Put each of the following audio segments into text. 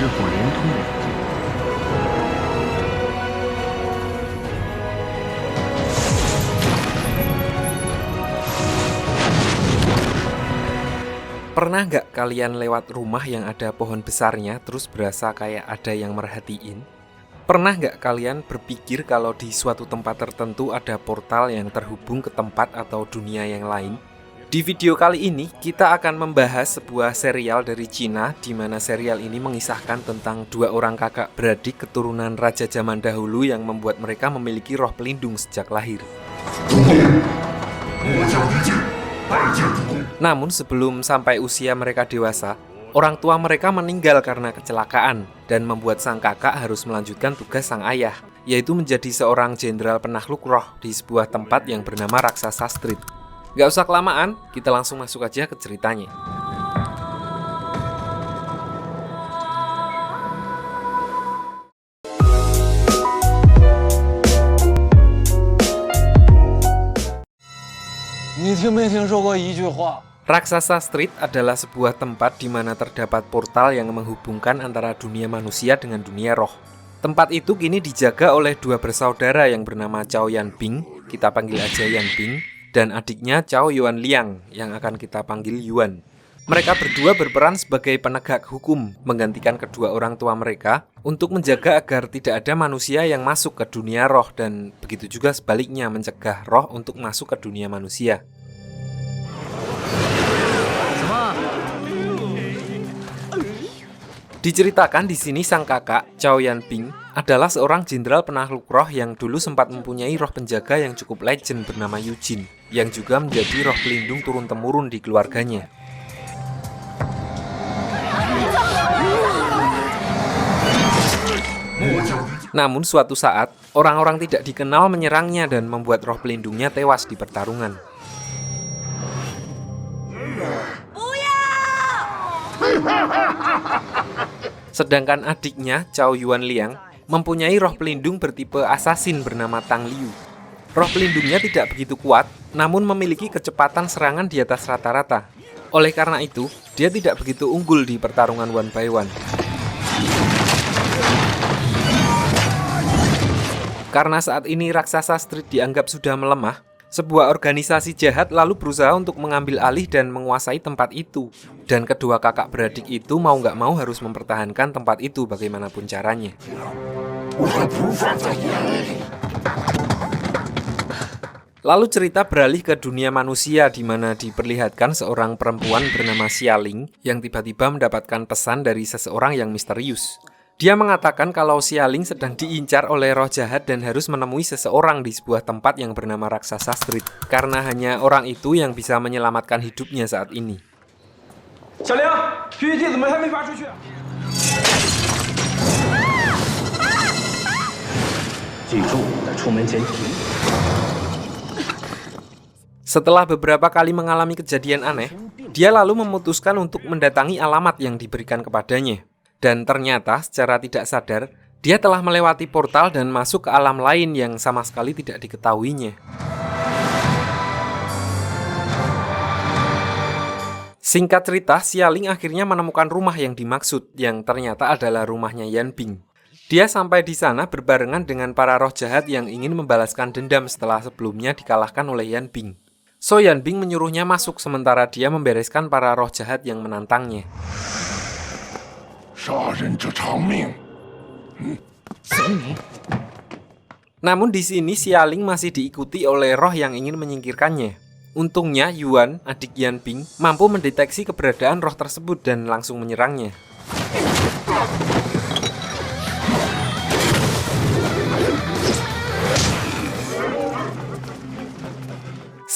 是否连通两界？ Pernah nggak kalian lewat rumah yang ada pohon besarnya terus berasa kayak ada yang merhatiin? Pernah nggak kalian berpikir kalau di suatu tempat tertentu ada portal yang terhubung ke tempat atau dunia yang lain? Di video kali ini kita akan membahas sebuah serial dari Cina di mana serial ini mengisahkan tentang dua orang kakak beradik keturunan raja zaman dahulu yang membuat mereka memiliki roh pelindung sejak lahir. Namun sebelum sampai usia mereka dewasa, orang tua mereka meninggal karena kecelakaan dan membuat sang kakak harus melanjutkan tugas sang ayah, yaitu menjadi seorang jenderal penakluk roh di sebuah tempat yang bernama Raksasa Street. Gak usah kelamaan, kita langsung masuk aja ke ceritanya. Raksasa Street adalah sebuah tempat di mana terdapat portal yang menghubungkan antara dunia manusia dengan dunia roh. Tempat itu kini dijaga oleh dua bersaudara yang bernama Cao Yanbing, kita panggil aja Yanbing, dan adiknya Cao Yuanliang yang akan kita panggil Yuan. Mereka berdua berperan sebagai penegak hukum, menggantikan kedua orang tua mereka untuk menjaga agar tidak ada manusia yang masuk ke dunia roh dan begitu juga sebaliknya mencegah roh untuk masuk ke dunia manusia. Diceritakan di sini sang kakak, Cao Yanbing, adalah seorang jenderal penakluk roh yang dulu sempat mempunyai roh penjaga yang cukup legend bernama Yujin, yang juga menjadi roh pelindung turun-temurun di keluarganya. Namun suatu saat, orang-orang tidak dikenal menyerangnya dan membuat roh pelindungnya tewas di pertarungan. Sedangkan adiknya, Cao Yuanliang, mempunyai roh pelindung bertipe assassin bernama Tang Liu. Roh pelindungnya tidak begitu kuat, namun memiliki kecepatan serangan di atas rata-rata. Oleh karena itu, dia tidak begitu unggul di pertarungan one by one. Karena saat ini Raksasa Street dianggap sudah melemah, sebuah organisasi jahat lalu berusaha untuk mengambil alih dan menguasai tempat itu. Dan kedua kakak beradik itu mau nggak mau harus mempertahankan tempat itu bagaimanapun caranya. Lalu cerita beralih ke dunia manusia di mana diperlihatkan seorang perempuan bernama Xialing yang tiba-tiba mendapatkan pesan dari seseorang yang misterius. Dia mengatakan kalau Xialing sedang diincar oleh roh jahat dan harus menemui seseorang di sebuah tempat yang bernama Raksasa Street. Karena hanya orang itu yang bisa menyelamatkan hidupnya saat ini. Setelah beberapa kali mengalami kejadian aneh, dia lalu memutuskan untuk mendatangi alamat yang diberikan kepadanya. Dan ternyata secara tidak sadar, dia telah melewati portal dan masuk ke alam lain yang sama sekali tidak diketahuinya. Singkat cerita, Xialing akhirnya menemukan rumah yang dimaksud, yang ternyata adalah rumahnya Yanbing. Dia sampai di sana berbarengan dengan para roh jahat yang ingin membalaskan dendam setelah sebelumnya dikalahkan oleh Yanbing. So Yanbing menyuruhnya masuk sementara dia membereskan para roh jahat yang menantangnya. Namun di sini Xialing masih diikuti oleh roh yang ingin menyingkirkannya. Untungnya Yuan, adik Yanbing, mampu mendeteksi keberadaan roh tersebut dan langsung menyerangnya.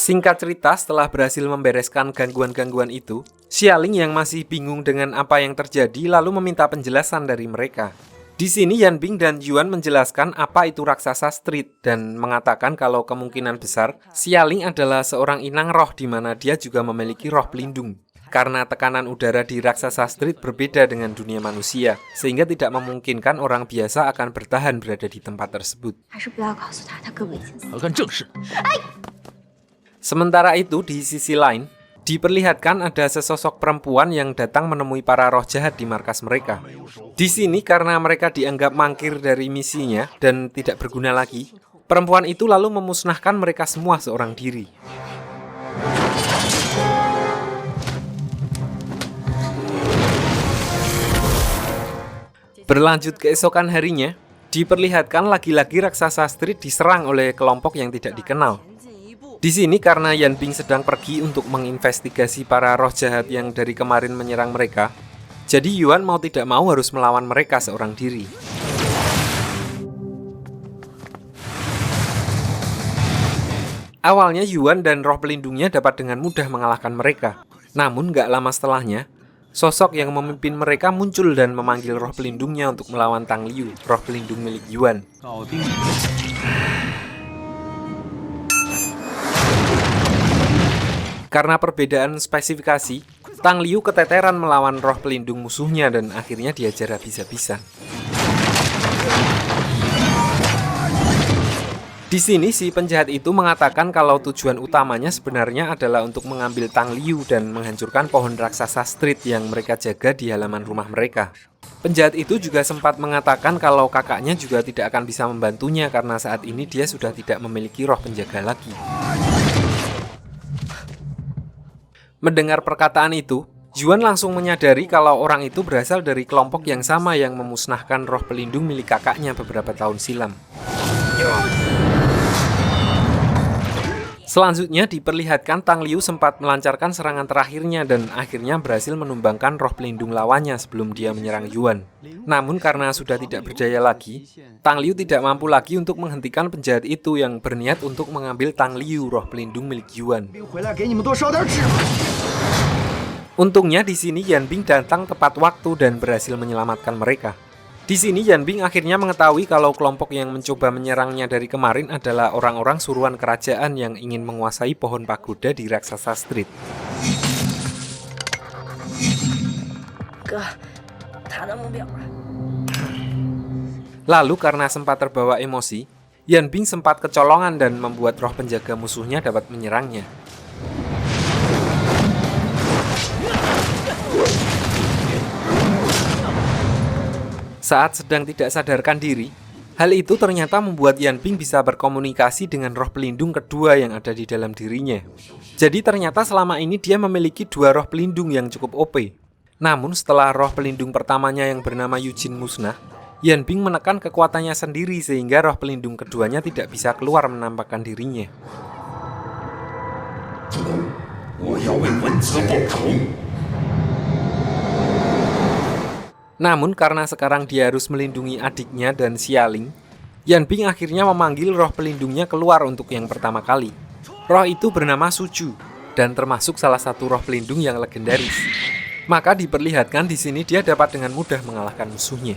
Singkat cerita, setelah berhasil membereskan gangguan-gangguan itu, Xialing yang masih bingung dengan apa yang terjadi lalu meminta penjelasan dari mereka. Di sini Yanbing dan Yuan menjelaskan apa itu Raksasa Street dan mengatakan kalau kemungkinan besar Xialing adalah seorang inang roh di mana dia juga memiliki roh pelindung. Karena tekanan udara di Raksasa Street berbeda dengan dunia manusia, sehingga tidak memungkinkan orang biasa akan bertahan berada di tempat tersebut. Sementara itu, di sisi lain, Diperlihatkan ada sesosok perempuan yang datang menemui para roh jahat di markas mereka. Di sini karena mereka dianggap mangkir dari misinya dan tidak berguna lagi, perempuan itu lalu memusnahkan mereka semua seorang diri. Berlanjut keesokan harinya, diperlihatkan lagi-lagi raksasa Street diserang oleh kelompok yang tidak dikenal. Di sini karena Yan Bing sedang pergi untuk menginvestigasi para roh jahat yang dari kemarin menyerang mereka, jadi Yuan mau tidak mau harus melawan mereka seorang diri. Awalnya Yuan dan roh pelindungnya dapat dengan mudah mengalahkan mereka. Namun gak lama setelahnya, sosok yang memimpin mereka muncul dan memanggil roh pelindungnya untuk melawan Tang Liu, roh pelindung milik Yuan. Karena perbedaan spesifikasi, Tang Liu keteteran melawan roh pelindung musuhnya dan akhirnya diajar habis-habisan. Di sini si penjahat itu mengatakan kalau tujuan utamanya sebenarnya adalah untuk mengambil Tang Liu dan menghancurkan pohon raksasa Street yang mereka jaga di halaman rumah mereka. Penjahat itu juga sempat mengatakan kalau kakaknya juga tidak akan bisa membantunya karena saat ini dia sudah tidak memiliki roh penjaga lagi. Mendengar perkataan itu, Yuan langsung menyadari kalau orang itu berasal dari kelompok yang sama yang memusnahkan roh pelindung milik kakaknya beberapa tahun silam. Selanjutnya diperlihatkan Tang Liu sempat melancarkan serangan terakhirnya dan akhirnya berhasil menumbangkan roh pelindung lawannya sebelum dia menyerang Yuan. Namun karena sudah tidak berdaya lagi, Tang Liu tidak mampu lagi untuk menghentikan penjahat itu yang berniat untuk mengambil Tang Liu, roh pelindung milik Yuan. Untungnya di sini Yan Bing datang tepat waktu dan berhasil menyelamatkan mereka. Di sini Yan Bing akhirnya mengetahui kalau kelompok yang mencoba menyerangnya dari kemarin adalah orang-orang suruhan kerajaan yang ingin menguasai pohon pagoda di Raksasa Street. Lalu karena sempat terbawa emosi, Yan Bing sempat kecolongan dan membuat roh penjaga musuhnya dapat menyerangnya. Saat sedang tidak sadarkan diri, hal itu ternyata membuat Yan Bing bisa berkomunikasi dengan roh pelindung kedua yang ada di dalam dirinya. Jadi ternyata selama ini dia memiliki dua roh pelindung yang cukup OP. Namun setelah roh pelindung pertamanya yang bernama Yujin musnah, Yan Bing menekan kekuatannya sendiri sehingga roh pelindung keduanya tidak bisa keluar menampakkan dirinya. Namun karena sekarang dia harus melindungi adiknya dan Xialing, Yan Bing akhirnya memanggil roh pelindungnya keluar untuk yang pertama kali. Roh itu bernama Suju dan termasuk salah satu roh pelindung yang legendaris. Maka diperlihatkan di sini dia dapat dengan mudah mengalahkan musuhnya.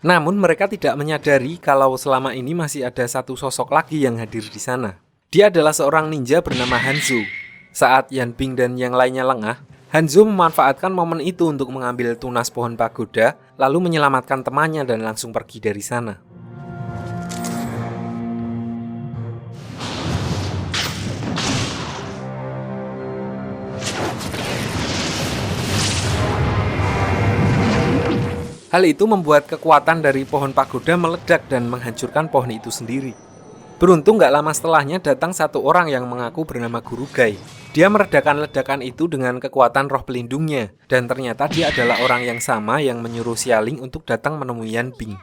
Namun mereka tidak menyadari kalau selama ini masih ada satu sosok lagi yang hadir di sana. Dia adalah seorang ninja bernama Hanzo. Saat Yan Bing dan yang lainnya lengah, Hanzo memanfaatkan momen itu untuk mengambil tunas pohon pagoda, lalu menyelamatkan temannya dan langsung pergi dari sana. Hal itu membuat kekuatan dari pohon pagoda meledak dan menghancurkan pohon itu sendiri. Beruntung gak lama setelahnya datang satu orang yang mengaku bernama Guru Gai. Dia meredakan ledakan itu dengan kekuatan roh pelindungnya, dan ternyata dia adalah orang yang sama yang menyuruh Xialing untuk datang menemui Yan Bing.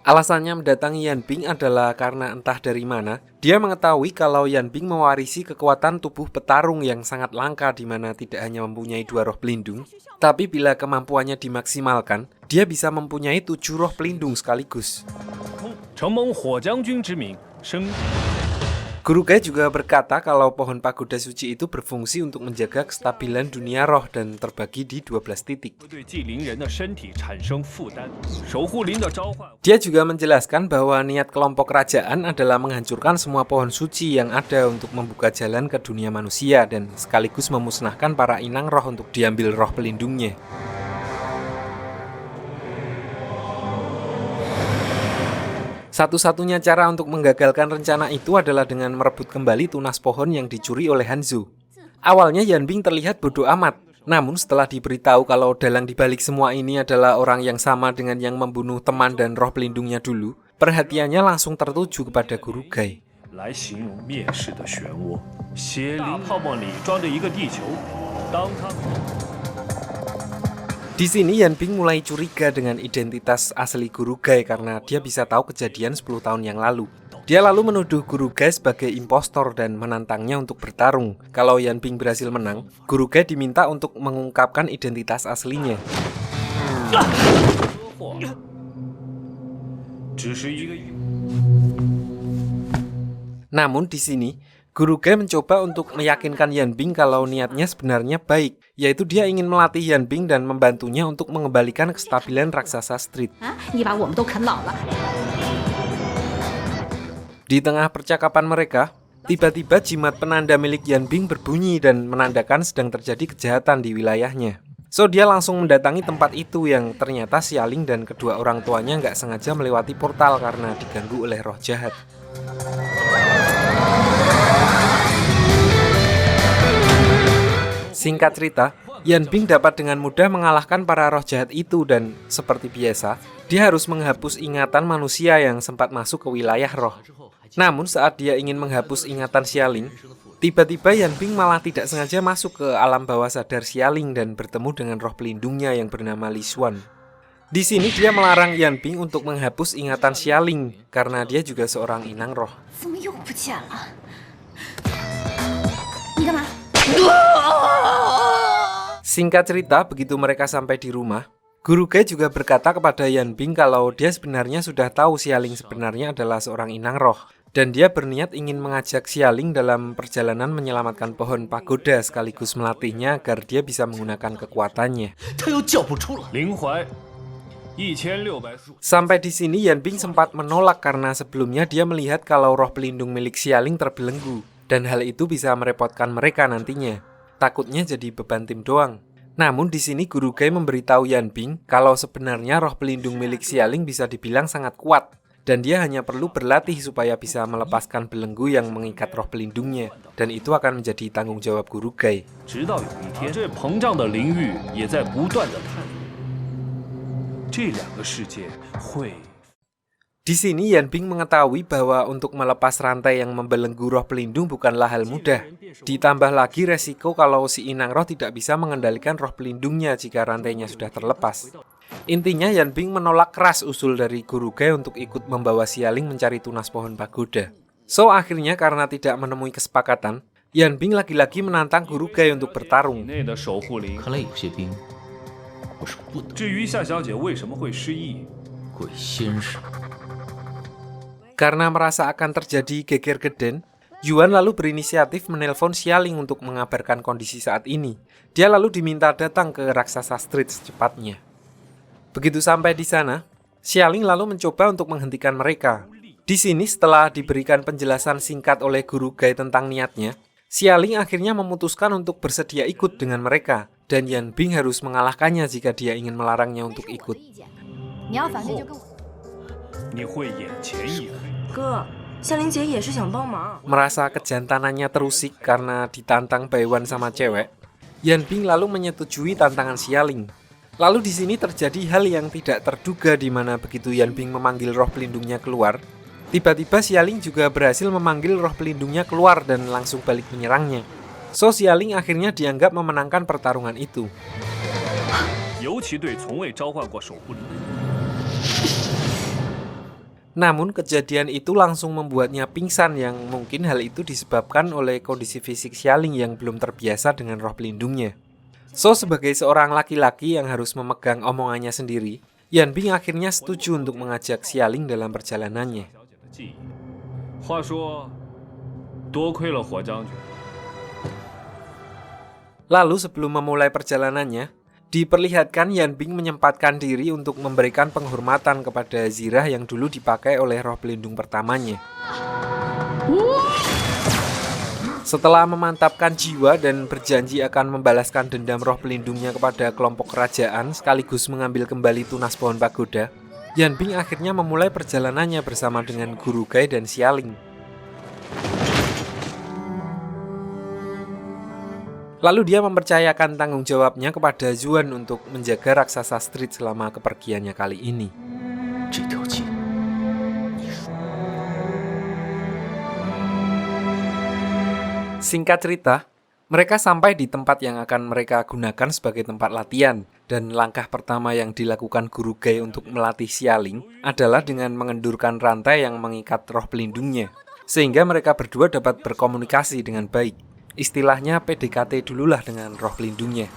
Alasannya mendatangi Yan Bing adalah karena entah dari mana, dia mengetahui kalau Yan Bing mewarisi kekuatan tubuh petarung yang sangat langka di mana tidak hanya mempunyai dua roh pelindung, tapi bila kemampuannya dimaksimalkan, dia bisa mempunyai 7 roh pelindung sekaligus. Guru Gai juga berkata kalau pohon pagoda suci itu berfungsi untuk menjaga kestabilan dunia roh dan terbagi di 12 titik. Dia juga menjelaskan bahwa niat kelompok kerajaan adalah menghancurkan semua pohon suci yang ada untuk membuka jalan ke dunia manusia dan sekaligus memusnahkan para inang roh untuk diambil roh pelindungnya. Satu-satunya cara untuk menggagalkan rencana itu adalah dengan merebut kembali tunas pohon yang dicuri oleh Hanzo. Awalnya Yan Bing terlihat bodoh amat, namun setelah diberitahu kalau dalang dibalik semua ini adalah orang yang sama dengan yang membunuh teman dan roh pelindungnya dulu, perhatiannya langsung tertuju kepada Guru Gai. Di sini Yan Bing mulai curiga dengan identitas asli Guru Gai karena dia bisa tahu kejadian 10 tahun yang lalu. Dia lalu menuduh Guru Gai sebagai impostor dan menantangnya untuk bertarung. Kalau Yan Bing berhasil menang, Guru Gai diminta untuk mengungkapkan identitas aslinya. Namun di sini, Guru Gai mencoba untuk meyakinkan Yan Bing kalau niatnya sebenarnya baik, yaitu dia ingin melatih Yan Bing dan membantunya untuk mengembalikan kestabilan raksasa Street. Di tengah percakapan mereka, tiba-tiba jimat penanda milik Yan Bing berbunyi dan menandakan sedang terjadi kejahatan di wilayahnya. So dia langsung mendatangi tempat itu yang ternyata Xialing dan kedua orang tuanya nggak sengaja melewati portal karena diganggu oleh roh jahat. Singkat cerita, Yan Bing dapat dengan mudah mengalahkan para roh jahat itu dan seperti biasa, dia harus menghapus ingatan manusia yang sempat masuk ke wilayah roh. Namun saat dia ingin menghapus ingatan Xialing, tiba-tiba Yan Bing malah tidak sengaja masuk ke alam bawah sadar Xialing dan bertemu dengan roh pelindungnya yang bernama Li Xuan. Di sini dia melarang Yan Bing untuk menghapus ingatan Xialing karena dia juga seorang inang roh. Singkat cerita, begitu mereka sampai di rumah, Guru Gai juga berkata kepada Yan Bing kalau dia sebenarnya sudah tahu Xialing sebenarnya adalah seorang inang roh. Dan dia berniat ingin mengajak Xialing dalam perjalanan menyelamatkan pohon pagoda sekaligus melatihnya agar dia bisa menggunakan kekuatannya. Sampai di sini Yan Bing sempat menolak karena sebelumnya dia melihat kalau roh pelindung milik Xialing terbelenggu. Dan hal itu bisa merepotkan mereka nantinya. Takutnya jadi beban tim doang. Namun di sini Guru Gai memberitahu Yan Bing kalau sebenarnya roh pelindung milik Xialing bisa dibilang sangat kuat. Dan dia hanya perlu berlatih supaya bisa melepaskan belenggu yang mengikat roh pelindungnya. Dan itu akan menjadi tanggung jawab Guru Gai. Di sini Yan Bing mengetahui bahwa untuk melepas rantai yang membelenggu roh pelindung bukanlah hal mudah. Ditambah lagi resiko kalau si inang roh tidak bisa mengendalikan roh pelindungnya jika rantainya sudah terlepas. Intinya Yan Bing menolak keras usul dari Guru Gai untuk ikut membawa Xialing mencari tunas pohon pagoda. So akhirnya karena tidak menemui kesepakatan, Yan Bing lagi-lagi menantang Guru Gai untuk bertarung. Karena merasa akan terjadi geger geden, Yuan lalu berinisiatif menelpon Xialing untuk mengabarkan kondisi saat ini. Dia lalu diminta datang ke raksasa Street secepatnya. Begitu sampai di sana, Xialing lalu mencoba untuk menghentikan mereka. Di sini setelah diberikan penjelasan singkat oleh Guru Gai tentang niatnya, Xialing akhirnya memutuskan untuk bersedia ikut dengan mereka. Dan Yan Bing harus mengalahkannya jika dia ingin melarangnya untuk ikut. Merasa kejantanannya terusik karena ditantang Baiwan sama cewek, Yan Bing lalu menyetujui tantangan Xialing. Lalu di sini terjadi hal yang tidak terduga di mana begitu Yan Bing memanggil roh pelindungnya keluar, tiba-tiba Xialing juga berhasil memanggil roh pelindungnya keluar dan langsung balik menyerangnya. So Xialing akhirnya dianggap memenangkan pertarungan itu. Namun kejadian itu langsung membuatnya pingsan yang mungkin hal itu disebabkan oleh kondisi fisik Xialing yang belum terbiasa dengan roh pelindungnya. So sebagai seorang laki-laki yang harus memegang omongannya sendiri, Yan Bing akhirnya setuju untuk mengajak Xialing dalam perjalanannya. Lalu sebelum memulai perjalanannya, diperlihatkan Yan Bing menyempatkan diri untuk memberikan penghormatan kepada zirah yang dulu dipakai oleh roh pelindung pertamanya. Setelah memantapkan jiwa dan berjanji akan membalaskan dendam roh pelindungnya kepada kelompok kerajaan sekaligus mengambil kembali tunas pohon pagoda, Yan Bing akhirnya memulai perjalanannya bersama dengan Guru Gai dan Xialing. Lalu dia mempercayakan tanggung jawabnya kepada Zuan untuk menjaga raksasa street selama kepergiannya kali ini. Singkat cerita, mereka sampai di tempat yang akan mereka gunakan sebagai tempat latihan. Dan langkah pertama yang dilakukan Guru Gai untuk melatih Xialing adalah dengan mengendurkan rantai yang mengikat roh pelindungnya, sehingga mereka berdua dapat berkomunikasi dengan baik. Istilahnya PDKT dululah dengan roh pelindungnya.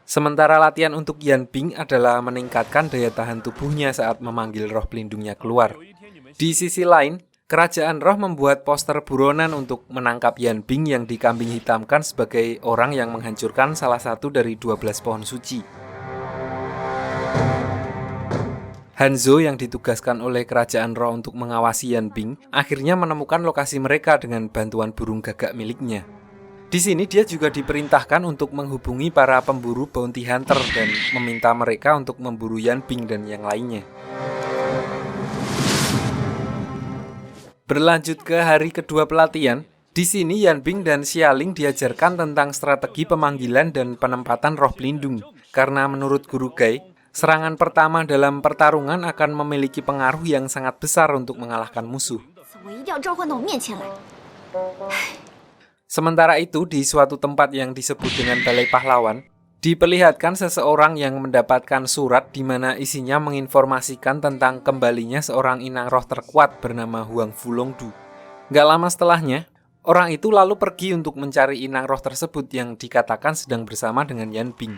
Sementara latihan untuk Yan Bing adalah meningkatkan daya tahan tubuhnya saat memanggil roh pelindungnya keluar. Di sisi lain, Kerajaan Roh membuat poster buronan untuk menangkap Yan Bing yang dikambing hitamkan sebagai orang yang menghancurkan salah satu dari 12 pohon suci. Hanzo yang ditugaskan oleh Kerajaan Roh untuk mengawasi Yan Bing akhirnya menemukan lokasi mereka dengan bantuan burung gagak miliknya. Di sini dia juga diperintahkan untuk menghubungi para pemburu bounty hunter dan meminta mereka untuk memburu Yan Bing dan yang lainnya. Berlanjut ke hari kedua pelatihan, di sini Yan Bing dan Xialing diajarkan tentang strategi pemanggilan dan penempatan roh pelindung. Karena menurut Guru Gai, serangan pertama dalam pertarungan akan memiliki pengaruh yang sangat besar untuk mengalahkan musuh. Sementara itu, di suatu tempat yang disebut dengan Balai Pahlawan, diperlihatkan seseorang yang mendapatkan surat di mana isinya menginformasikan tentang kembalinya seorang inang roh terkuat bernama Huang Fulongdu. Gak lama setelahnya, orang itu lalu pergi untuk mencari inang roh tersebut yang dikatakan sedang bersama dengan Yan Bing.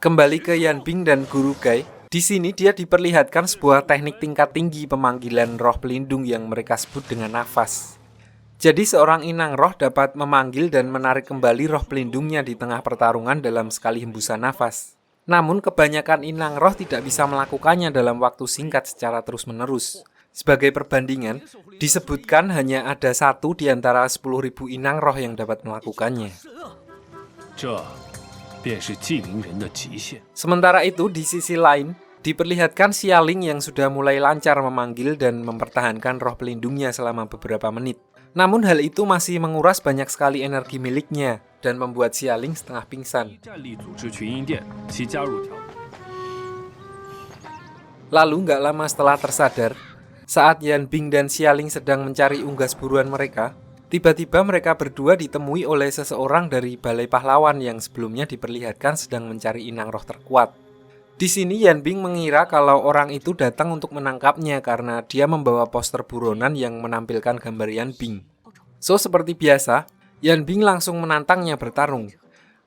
Kembali ke Yan Bing dan Guru Gai, di sini dia diperlihatkan sebuah teknik tingkat tinggi pemanggilan roh pelindung yang mereka sebut dengan nafas. Jadi seorang inang roh dapat memanggil dan menarik kembali roh pelindungnya di tengah pertarungan dalam sekali hembusan nafas. Namun kebanyakan inang roh tidak bisa melakukannya dalam waktu singkat secara terus-menerus. Sebagai perbandingan, disebutkan hanya ada 1 di antara 10.000 inang roh yang dapat melakukannya. Sementara itu, di sisi lain, diperlihatkan Xialing yang sudah mulai lancar memanggil dan mempertahankan roh pelindungnya selama beberapa menit. Namun hal itu masih menguras banyak sekali energi miliknya dan membuat Xialing setengah pingsan. Lalu nggak lama setelah tersadar, saat Yan Bing dan Xialing sedang mencari unggas buruan mereka, tiba-tiba mereka berdua ditemui oleh seseorang dari Balai Pahlawan yang sebelumnya diperlihatkan sedang mencari inang roh terkuat. Di sini Yan Bing mengira kalau orang itu datang untuk menangkapnya karena dia membawa poster buronan yang menampilkan gambar Yan Bing. So, seperti biasa, Yan Bing langsung menantangnya bertarung.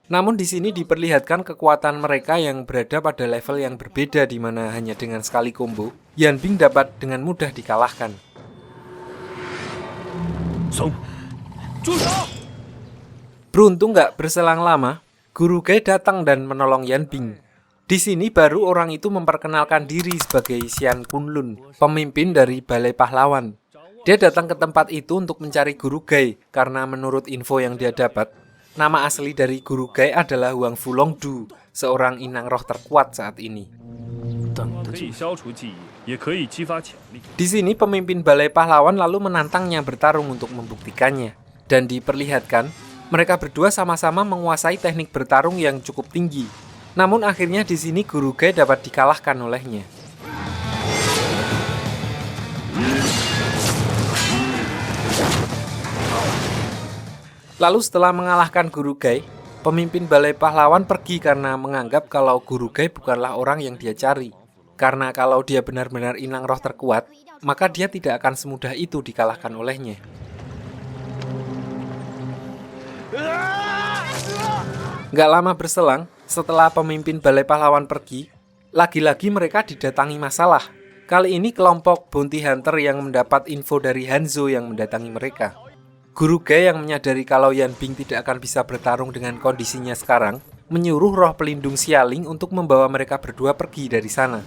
Namun di sini diperlihatkan kekuatan mereka yang berada pada level yang berbeda di mana hanya dengan sekali combo, Yan Bing dapat dengan mudah dikalahkan. Beruntung gak berselang lama, Guru Gai datang dan menolong Yan Bing. Di sini baru orang itu memperkenalkan diri sebagai Xian Kunlun, pemimpin dari Balai Pahlawan. Dia datang ke tempat itu untuk mencari Guru Gai karena menurut info yang dia dapat, nama asli dari Guru Gai adalah Huang Fulongdu, seorang inang roh terkuat saat ini. Di sini pemimpin Balai Pahlawan lalu menantangnya bertarung untuk membuktikannya. Dan diperlihatkan, mereka berdua sama-sama menguasai teknik bertarung yang cukup tinggi. Namun akhirnya di sini Guru Gai dapat dikalahkan olehnya. Lalu setelah mengalahkan Guru Gai, pemimpin Balai Pahlawan pergi karena menganggap kalau Guru Gai bukanlah orang yang dia cari. Karena kalau dia benar-benar inang roh terkuat, maka dia tidak akan semudah itu dikalahkan olehnya. Gak lama berselang, setelah pemimpin Balai Pahlawan pergi, lagi-lagi mereka didatangi masalah. Kali ini kelompok bounty hunter yang mendapat info dari Hanzo yang mendatangi mereka. Guru Gai yang menyadari kalau Yan Bing tidak akan bisa bertarung dengan kondisinya sekarang, menyuruh roh pelindung Xialing untuk membawa mereka berdua pergi dari sana.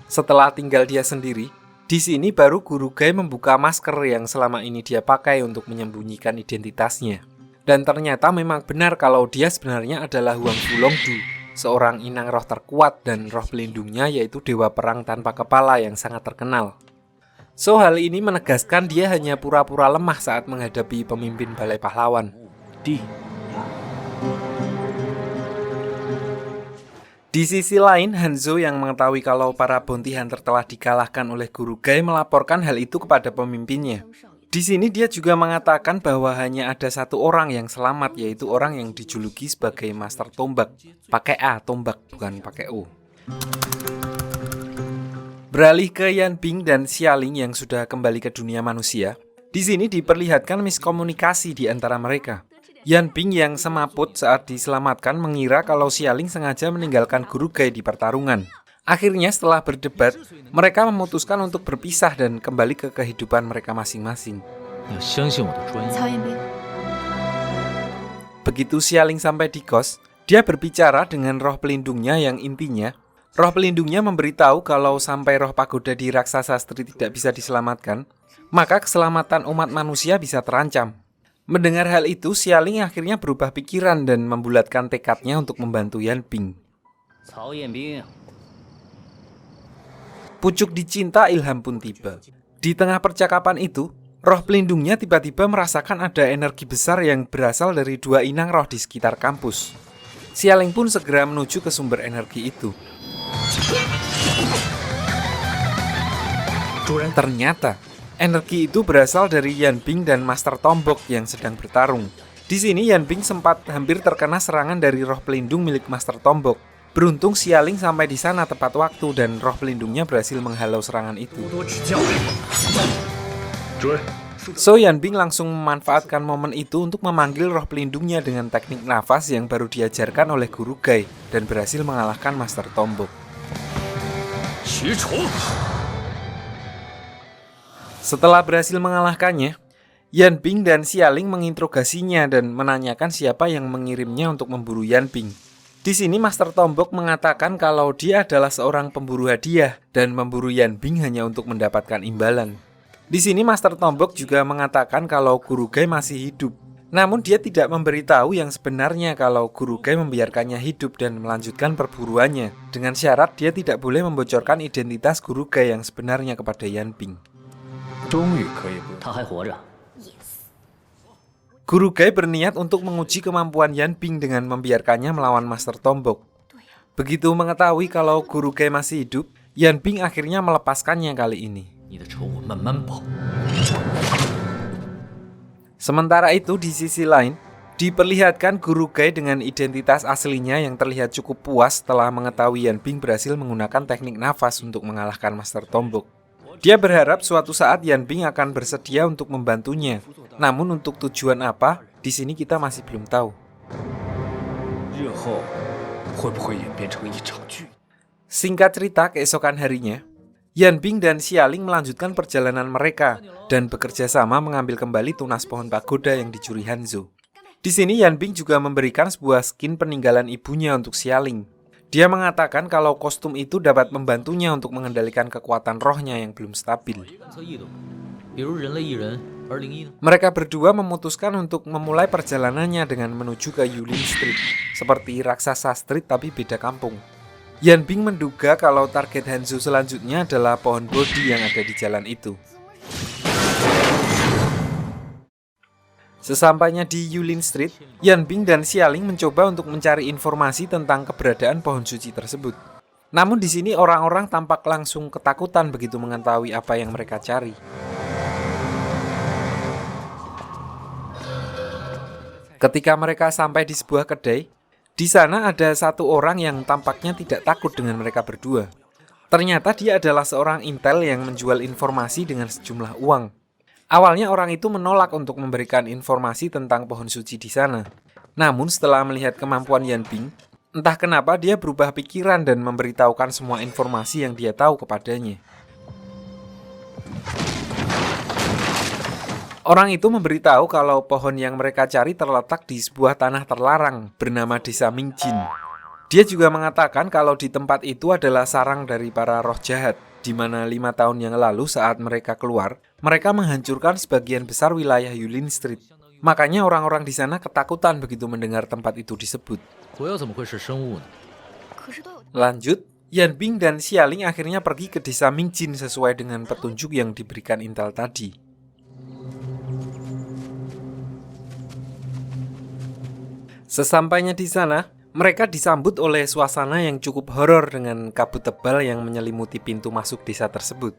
Setelah tinggal dia sendiri, di sini baru Guru Gai membuka masker yang selama ini dia pakai untuk menyembunyikan identitasnya. Dan ternyata memang benar kalau dia sebenarnya adalah Huang Fulongdu, seorang inang roh terkuat dan roh pelindungnya yaitu dewa perang tanpa kepala yang sangat terkenal. So, hal ini menegaskan dia hanya pura-pura lemah saat menghadapi pemimpin Balai Pahlawan. Di sisi lain, Hanzo yang mengetahui kalau para bounty hunter telah dikalahkan oleh Guru Gai melaporkan hal itu kepada pemimpinnya. Di sini dia juga mengatakan bahwa hanya ada satu orang yang selamat, yaitu orang yang dijuluki sebagai Master Tombak. Pakai A, tombak, bukan pakai O. Beralih ke Yan Bing dan Xialing yang sudah kembali ke dunia manusia, di sini diperlihatkan miskomunikasi di antara mereka. Yan Bing yang semaput saat diselamatkan mengira kalau Xialing sengaja meninggalkan Guru Gai di pertarungan. Akhirnya setelah berdebat, mereka memutuskan untuk berpisah dan kembali ke kehidupan mereka masing-masing. Begitu Xialing sampai di kos, dia berbicara dengan roh pelindungnya yang intinya, roh pelindungnya memberitahu kalau sampai roh pagoda di raksasa Street tidak bisa diselamatkan, maka keselamatan umat manusia bisa terancam. Mendengar hal itu, Xialing akhirnya berubah pikiran dan membulatkan tekadnya untuk membantu Yan Bing. Pucuk dicinta ilham pun tiba. Di tengah percakapan itu, roh pelindungnya tiba-tiba merasakan ada energi besar yang berasal dari dua inang roh di sekitar kampus. Xialing pun segera menuju ke sumber energi itu. Ternyata, energi itu berasal dari Yan Bing dan Master Tombok yang sedang bertarung. Di sini Yan Bing sempat hampir terkena serangan dari roh pelindung milik Master Tombok. Beruntung Xialing sampai di sana tepat waktu dan roh pelindungnya berhasil menghalau serangan itu. So Yan Bing langsung memanfaatkan momen itu untuk memanggil roh pelindungnya dengan teknik nafas yang baru diajarkan oleh Guru Gai dan berhasil mengalahkan Master Tombok. Setelah berhasil mengalahkannya, Yan Bing dan Xialing menginterogasinya dan menanyakan siapa yang mengirimnya untuk memburu Yan Bing. Di sini Master Tombok mengatakan kalau dia adalah seorang pemburu hadiah dan memburu Yan Bing hanya untuk mendapatkan imbalan. Di sini Master Tombok juga mengatakan kalau Guru Gai masih hidup. Namun dia tidak memberitahu yang sebenarnya kalau Guru Gai membiarkannya hidup dan melanjutkan perburuannya. Dengan syarat dia tidak boleh membocorkan identitas Guru Gai yang sebenarnya kepada Yan Bing. Guru Gai berniat untuk menguji kemampuan Yan Bing dengan membiarkannya melawan Master Tombok. Begitu mengetahui kalau Guru Gai masih hidup, Yan Bing akhirnya melepaskannya kali ini. Sementara itu di sisi lain, diperlihatkan Guru Gai dengan identitas aslinya yang terlihat cukup puas setelah mengetahui Yan Bing berhasil menggunakan teknik nafas untuk mengalahkan Master Tombok. Dia berharap suatu saat Yan Bing akan bersedia untuk membantunya. Namun untuk tujuan apa, di sini kita masih belum tahu. Singkat cerita, keesokan harinya, Yan Bing dan Xialing melanjutkan perjalanan mereka dan bekerja sama mengambil kembali tunas pohon pagoda yang dicuri Hanzo. Di sini Yan Bing juga memberikan sebuah skin peninggalan ibunya untuk Xialing. Dia mengatakan kalau kostum itu dapat membantunya untuk mengendalikan kekuatan rohnya yang belum stabil. Mereka berdua memutuskan untuk memulai perjalanannya dengan menuju ke Yulin Street, seperti raksasa Street tapi beda kampung. Yan Bing menduga kalau target Hanzo selanjutnya adalah pohon Bodhi yang ada di jalan itu. Sesampainya di Yulin Street, Yan Bing dan Xialing mencoba untuk mencari informasi tentang keberadaan pohon suci tersebut. Namun di sini orang-orang tampak langsung ketakutan begitu mengetahui apa yang mereka cari. Ketika mereka sampai di sebuah kedai, di sana ada satu orang yang tampaknya tidak takut dengan mereka berdua. Ternyata dia adalah seorang intel yang menjual informasi dengan sejumlah uang. Awalnya orang itu menolak untuk memberikan informasi tentang pohon suci di sana. Namun setelah melihat kemampuan Yan Bing, entah kenapa dia berubah pikiran dan memberitahukan semua informasi yang dia tahu kepadanya. Orang itu memberitahu kalau pohon yang mereka cari terletak di sebuah tanah terlarang bernama Desa Mingjin. Dia juga mengatakan kalau di tempat itu adalah sarang dari para roh jahat, di mana 5 tahun yang lalu saat mereka keluar, mereka menghancurkan sebagian besar wilayah Yulin Street. Makanya orang-orang di sana ketakutan begitu mendengar tempat itu disebut. Lanjut, Yan Bing dan Xialing akhirnya pergi ke desa Mingjin sesuai dengan petunjuk yang diberikan Intel tadi. Sesampainya di sana, mereka disambut oleh suasana yang cukup horor dengan kabut tebal yang menyelimuti pintu masuk desa tersebut.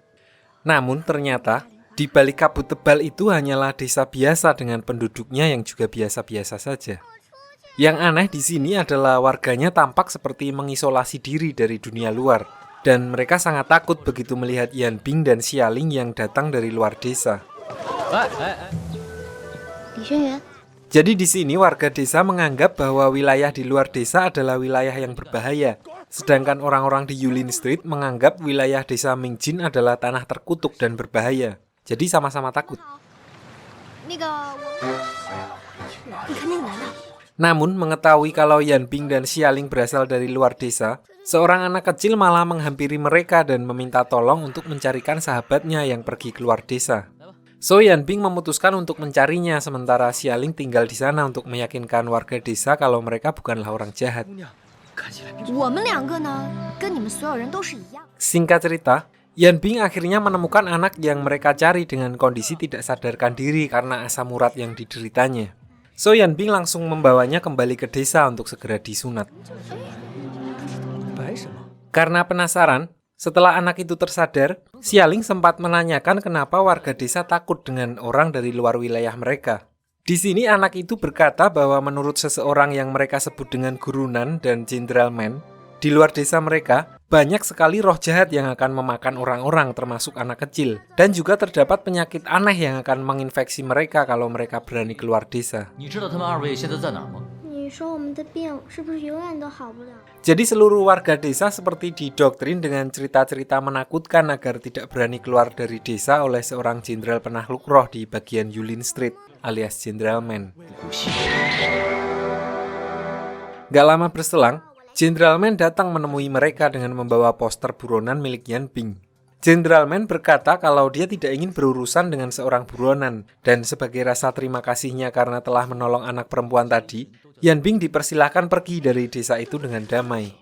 Namun ternyata, di balik kabut tebal itu hanyalah desa biasa dengan penduduknya yang juga biasa-biasa saja. Yang aneh di sini adalah warganya tampak seperti mengisolasi diri dari dunia luar, dan mereka sangat takut begitu melihat Yan Bing dan Xialing yang datang dari luar desa. Jadi di sini warga desa menganggap bahwa wilayah di luar desa adalah wilayah yang berbahaya, sedangkan orang-orang di Yulin Street menganggap wilayah desa Mingjin adalah tanah terkutuk dan berbahaya. Jadi sama-sama takut. Namun mengetahui kalau Yan Bing dan Xialing berasal dari luar desa, seorang anak kecil malah menghampiri mereka dan meminta tolong untuk mencarikan sahabatnya yang pergi keluar desa. So Yan Bing memutuskan untuk mencarinya, sementara Xialing tinggal di sana untuk meyakinkan warga desa kalau mereka bukanlah orang jahat. Singkat cerita, Yan Bing akhirnya menemukan anak yang mereka cari dengan kondisi tidak sadarkan diri karena asam urat yang dideritanya. So Yan Bing langsung membawanya kembali ke desa untuk segera disunat. Karena penasaran, setelah anak itu tersadar, Xialing sempat menanyakan kenapa warga desa takut dengan orang dari luar wilayah mereka. Di sini anak itu berkata bahwa menurut seseorang yang mereka sebut dengan Gurunan dan Jenderal Man, di luar desa mereka banyak sekali roh jahat yang akan memakan orang-orang termasuk anak kecil. Dan juga terdapat penyakit aneh yang akan menginfeksi mereka kalau mereka berani keluar desa. Jadi seluruh warga desa seperti didoktrin dengan cerita-cerita menakutkan agar tidak berani keluar dari desa oleh seorang jenderal penakluk roh di bagian Yulin Street alias Jenderal Man. Gak lama berselang, Jenderal Man datang menemui mereka dengan membawa poster buronan milik Yan Bing. Jenderal Man berkata kalau dia tidak ingin berurusan dengan seorang buronan, dan sebagai rasa terima kasihnya karena telah menolong anak perempuan tadi, Yan Bing dipersilahkan pergi dari desa itu dengan damai.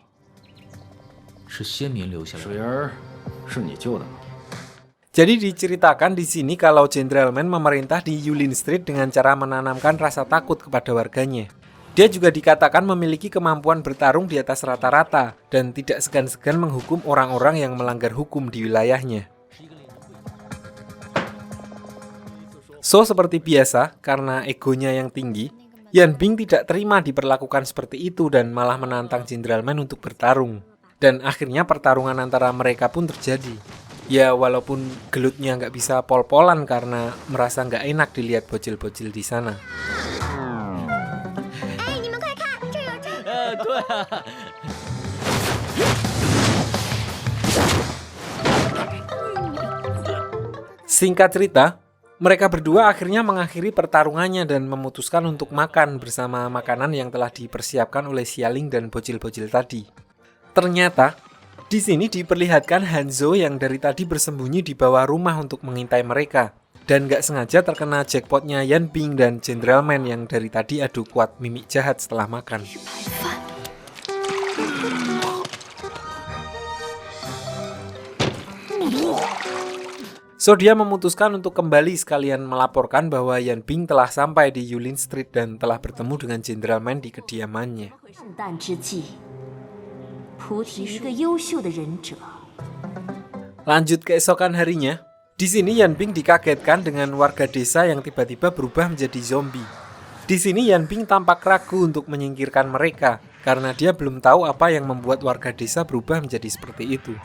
Jadi diceritakan di sini kalau Jenderal Man memerintah di Yulin Street dengan cara menanamkan rasa takut kepada warganya. Dia juga dikatakan memiliki kemampuan bertarung di atas rata-rata dan tidak segan-segan menghukum orang-orang yang melanggar hukum di wilayahnya. So, seperti biasa, karena egonya yang tinggi, Yan Bing tidak terima diperlakukan seperti itu dan malah menantang Jenderal Man untuk bertarung. Dan akhirnya pertarungan antara mereka pun terjadi. Ya, walaupun gelutnya nggak bisa pol-polan karena merasa nggak enak dilihat bocil-bocil di sana. Singkat cerita, mereka berdua akhirnya mengakhiri pertarungannya dan memutuskan untuk makan bersama makanan yang telah dipersiapkan oleh Xialing dan bocil-bocil tadi. Ternyata, di sini diperlihatkan Hanzo yang dari tadi bersembunyi di bawah rumah untuk mengintai mereka. Dan gak sengaja terkena jackpotnya Yan Bing dan Jenderal Man yang dari tadi adu kuat mimik jahat setelah makan. So dia memutuskan untuk kembali sekalian melaporkan bahwa Yan Bing telah sampai di Yulin Street dan telah bertemu dengan Jenderal Man di kediamannya. Lanjut keesokan harinya, di sini Yan Bing dikagetkan dengan warga desa yang tiba-tiba berubah menjadi zombie. Di sini Yan Bing tampak ragu untuk menyingkirkan mereka karena dia belum tahu apa yang membuat warga desa berubah menjadi seperti itu.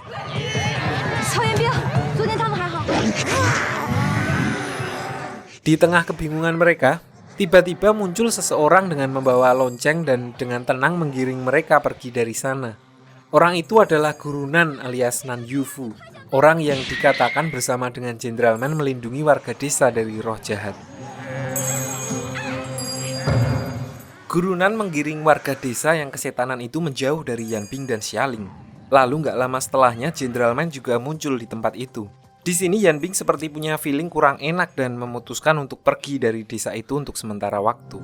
Di tengah kebingungan mereka, tiba-tiba muncul seseorang dengan membawa lonceng dan dengan tenang menggiring mereka pergi dari sana. Orang itu adalah Gurunan alias Nan Yufu, orang yang dikatakan bersama dengan Jenderal Man melindungi warga desa dari roh jahat. Gurunan menggiring warga desa yang kesetanan itu menjauh dari Yan Bing dan Xialing. Lalu nggak lama setelahnya, Jenderal Man juga muncul di tempat itu. Di sini Yan Bing seperti punya feeling kurang enak dan memutuskan untuk pergi dari desa itu untuk sementara waktu.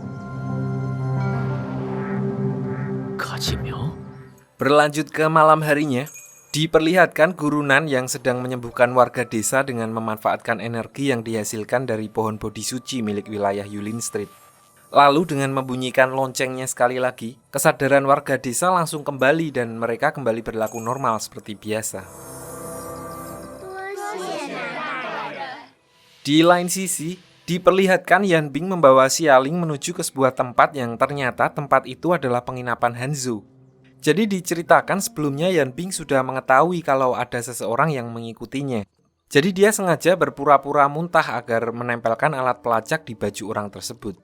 Berlanjut ke malam harinya, diperlihatkan gurunan yang sedang menyembuhkan warga desa dengan memanfaatkan energi yang dihasilkan dari pohon bodhi suci milik wilayah Yulin Street. Lalu dengan membunyikan loncengnya sekali lagi, kesadaran warga desa langsung kembali dan mereka kembali berlaku normal seperti biasa. Di lain sisi, diperlihatkan Yan Bing membawa Xialing menuju ke sebuah tempat yang ternyata tempat itu adalah penginapan Hanzhou. Jadi diceritakan sebelumnya Yan Bing sudah mengetahui kalau ada seseorang yang mengikutinya. Jadi dia sengaja berpura-pura muntah agar menempelkan alat pelacak di baju orang tersebut.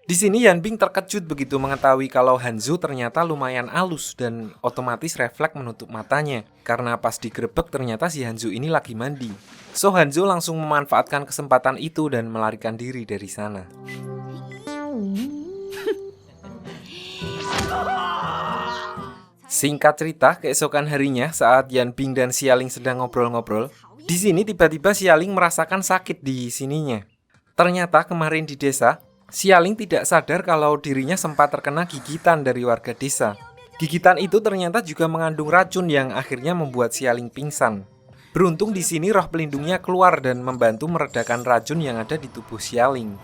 Di sini Yan Bing terkejut begitu mengetahui kalau Hanzhou ternyata lumayan halus dan otomatis refleks menutup matanya. Karena pas digerebek ternyata si Hanzhou ini lagi mandi. So Hanzhou langsung memanfaatkan kesempatan itu dan melarikan diri dari sana. Singkat cerita, keesokan harinya saat Yan Bing dan Xialing sedang ngobrol-ngobrol, di sini tiba-tiba Xialing merasakan sakit di sininya. Ternyata kemarin di desa, Xialing tidak sadar kalau dirinya sempat terkena gigitan dari warga desa. Gigitan itu ternyata juga mengandung racun yang akhirnya membuat Xialing pingsan. Beruntung di sini roh pelindungnya keluar dan membantu meredakan racun yang ada di tubuh Xialing.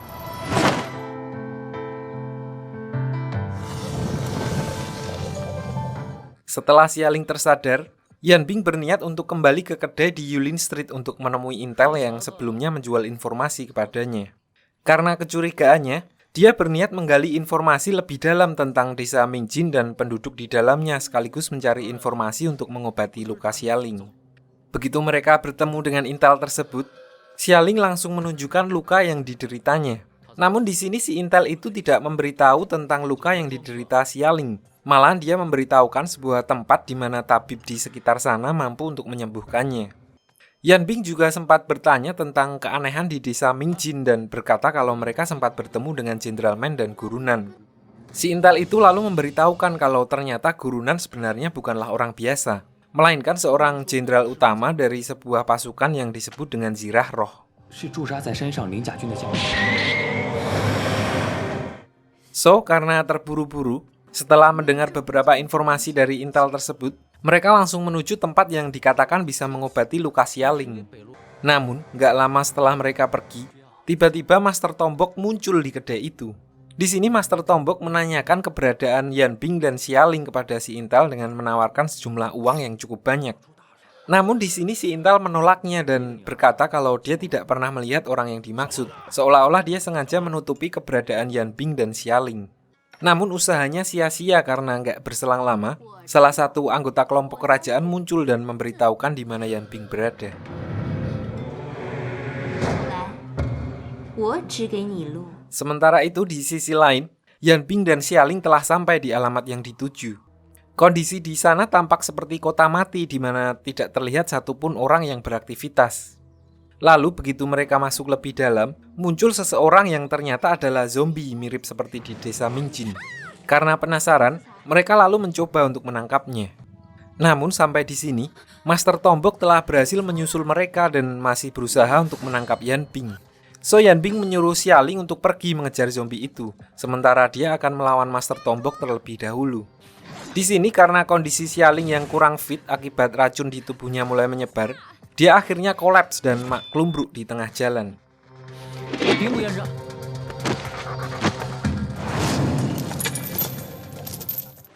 Setelah Xialing tersadar, Yan Bing berniat untuk kembali ke kedai di Yulin Street untuk menemui intel yang sebelumnya menjual informasi kepadanya. Karena kecurigaannya, dia berniat menggali informasi lebih dalam tentang desa Mingjin dan penduduk di dalamnya sekaligus mencari informasi untuk mengobati luka Xialing. Begitu mereka bertemu dengan intel tersebut, Xialing langsung menunjukkan luka yang dideritanya. Namun di sini si intel itu tidak memberitahu tentang luka yang diderita Xialing. Malah dia memberitahukan sebuah tempat di mana tabib di sekitar sana mampu untuk menyembuhkannya. Yan Bing juga sempat bertanya tentang keanehan di desa Mingjin dan berkata kalau mereka sempat bertemu dengan Jenderal Man dan Gurunan. Si intel itu lalu memberitahukan kalau ternyata Gurunan sebenarnya bukanlah orang biasa, melainkan seorang jenderal utama dari sebuah pasukan yang disebut dengan Zirah Roh. So, karena terburu-buru, setelah mendengar beberapa informasi dari intel tersebut, mereka langsung menuju tempat yang dikatakan bisa mengobati luka Xialing. Namun, gak lama setelah mereka pergi, tiba-tiba Master Tombok muncul di kedai itu. Di sini Master Tombok menanyakan keberadaan Yan Bing dan Xialing kepada si intel dengan menawarkan sejumlah uang yang cukup banyak. Namun di sini si intel menolaknya dan berkata kalau dia tidak pernah melihat orang yang dimaksud, seolah-olah dia sengaja menutupi keberadaan Yan Bing dan Xialing. Namun usahanya sia-sia karena nggak berselang lama, salah satu anggota kelompok kerajaan muncul dan memberitahukan di mana Yan Bing berada. Sementara itu di sisi lain, Yan Bing dan Xialing telah sampai di alamat yang dituju. Kondisi di sana tampak seperti kota mati di mana tidak terlihat satupun orang yang beraktivitas. Lalu begitu mereka masuk lebih dalam, muncul seseorang yang ternyata adalah zombie mirip seperti di desa Mingjin. Karena penasaran, mereka lalu mencoba untuk menangkapnya. Namun sampai di sini, Master Tombok telah berhasil menyusul mereka dan masih berusaha untuk menangkap Yan Bing. So Yan Bing menyuruh Xialing untuk pergi mengejar zombie itu, sementara dia akan melawan Master Tombok terlebih dahulu. Di sini karena kondisi Xialing yang kurang fit akibat racun di tubuhnya mulai menyebar, dia akhirnya kolaps dan klumbruk di tengah jalan.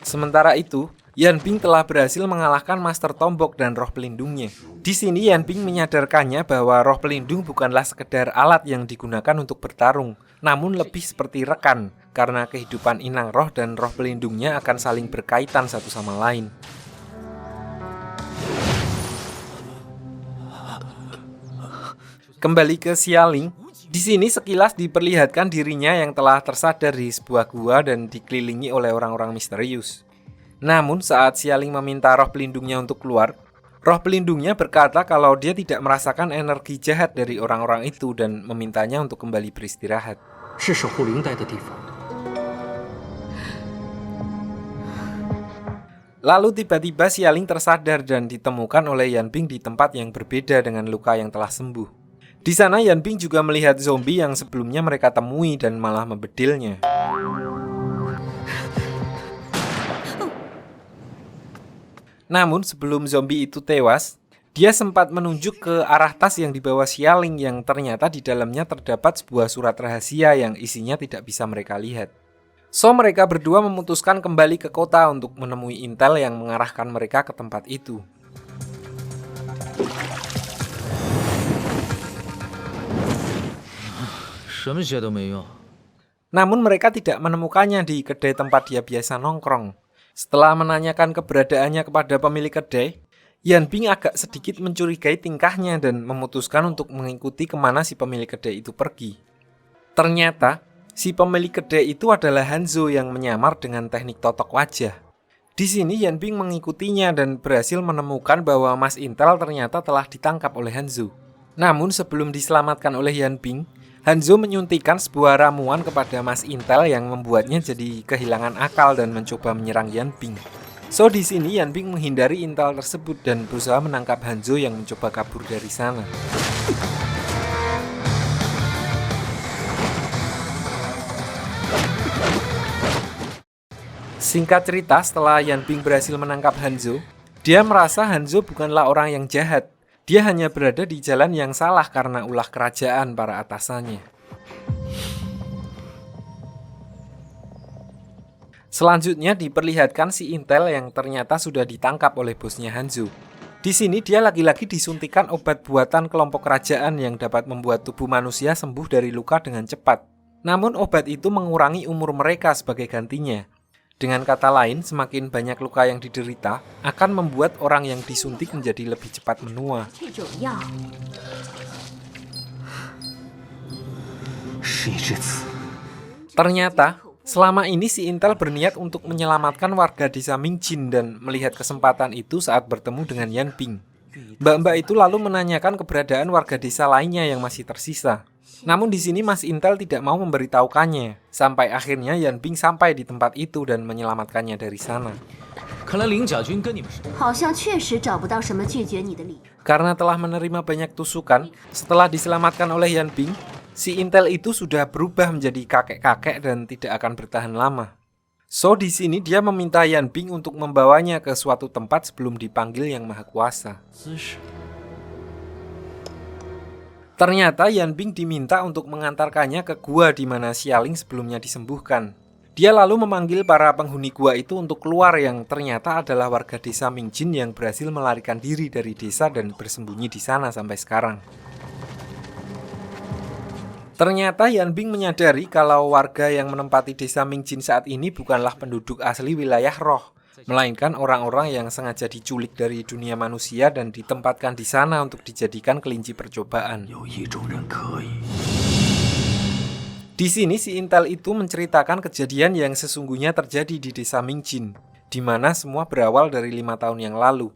Sementara itu, Yan Bing telah berhasil mengalahkan Master Tombok dan roh pelindungnya. Di sini Yan Bing menyadarkannya bahwa roh pelindung bukanlah sekedar alat yang digunakan untuk bertarung, namun lebih seperti rekan, karena kehidupan inang roh dan roh pelindungnya akan saling berkaitan satu sama lain. Kembali ke Xialing, di sini sekilas diperlihatkan dirinya yang telah tersadar di sebuah gua dan dikelilingi oleh orang-orang misterius. Namun saat Xialing meminta roh pelindungnya untuk keluar, roh pelindungnya berkata kalau dia tidak merasakan energi jahat dari orang-orang itu dan memintanya untuk kembali beristirahat. Lalu tiba-tiba Xialing tersadar dan ditemukan oleh Yan Bing di tempat yang berbeda dengan luka yang telah sembuh. Di sana Yan Bing juga melihat zombie yang sebelumnya mereka temui dan malah membedilnya. Namun sebelum zombie itu tewas, dia sempat menunjuk ke arah tas yang dibawa Xialing yang ternyata di dalamnya terdapat sebuah surat rahasia yang isinya tidak bisa mereka lihat. So mereka berdua memutuskan kembali ke kota untuk menemui intel yang mengarahkan mereka ke tempat itu. Namun mereka tidak menemukannya di kedai tempat dia biasa nongkrong. Setelah menanyakan keberadaannya kepada pemilik kedai, Yan Bing agak sedikit mencurigai tingkahnya dan memutuskan untuk mengikuti kemana si pemilik kedai itu pergi. Ternyata, si pemilik kedai itu adalah Hanzo yang menyamar dengan teknik totok wajah. Di sini Yan Bing mengikutinya dan berhasil menemukan bahwa Mas Intel ternyata telah ditangkap oleh Hanzo. Namun sebelum diselamatkan oleh Yan Bing, Hanzo menyuntikkan sebuah ramuan kepada Mas Intel yang membuatnya jadi kehilangan akal dan mencoba menyerang Yan Bing. So di sini Yan Bing menghindari Intel tersebut dan berusaha menangkap Hanzo yang mencoba kabur dari sana. Singkat cerita, setelah Yan Bing berhasil menangkap Hanzo, dia merasa Hanzo bukanlah orang yang jahat. Dia hanya berada di jalan yang salah karena ulah kerajaan para atasannya. Selanjutnya diperlihatkan si Intel yang ternyata sudah ditangkap oleh bosnya Hanzo. Di sini dia lagi-lagi disuntikan obat buatan kelompok kerajaan yang dapat membuat tubuh manusia sembuh dari luka dengan cepat. Namun obat itu mengurangi umur mereka sebagai gantinya. Dengan kata lain, semakin banyak luka yang diderita akan membuat orang yang disuntik menjadi lebih cepat menua. Ternyata, selama ini si Intel berniat untuk menyelamatkan warga desa Mingjin dan melihat kesempatan itu saat bertemu dengan Yan Bing. Mbak-mbak itu lalu menanyakan keberadaan warga desa lainnya yang masih tersisa. Namun di sini Mas Intel tidak mau memberitahukannya, sampai akhirnya Yan Bing sampai di tempat itu dan menyelamatkannya dari sana. Karena telah menerima banyak tusukan, setelah diselamatkan oleh Yan Bing, si Intel itu sudah berubah menjadi kakek-kakek dan tidak akan bertahan lama. So di sini dia meminta Yan Bing untuk membawanya ke suatu tempat sebelum dipanggil Yang Maha Kuasa. Ternyata Yan Bing diminta untuk mengantarkannya ke gua di mana Xialing sebelumnya disembuhkan. Dia lalu memanggil para penghuni gua itu untuk keluar yang ternyata adalah warga desa Mingjin yang berhasil melarikan diri dari desa dan bersembunyi di sana sampai sekarang. Ternyata Yan Bing menyadari kalau warga yang menempati desa Mingjin saat ini bukanlah penduduk asli wilayah Roh, melainkan orang-orang yang sengaja diculik dari dunia manusia dan ditempatkan di sana untuk dijadikan kelinci percobaan. Di sini si Intel itu menceritakan kejadian yang sesungguhnya terjadi di desa Mingjin, di mana semua berawal dari 5 tahun yang lalu.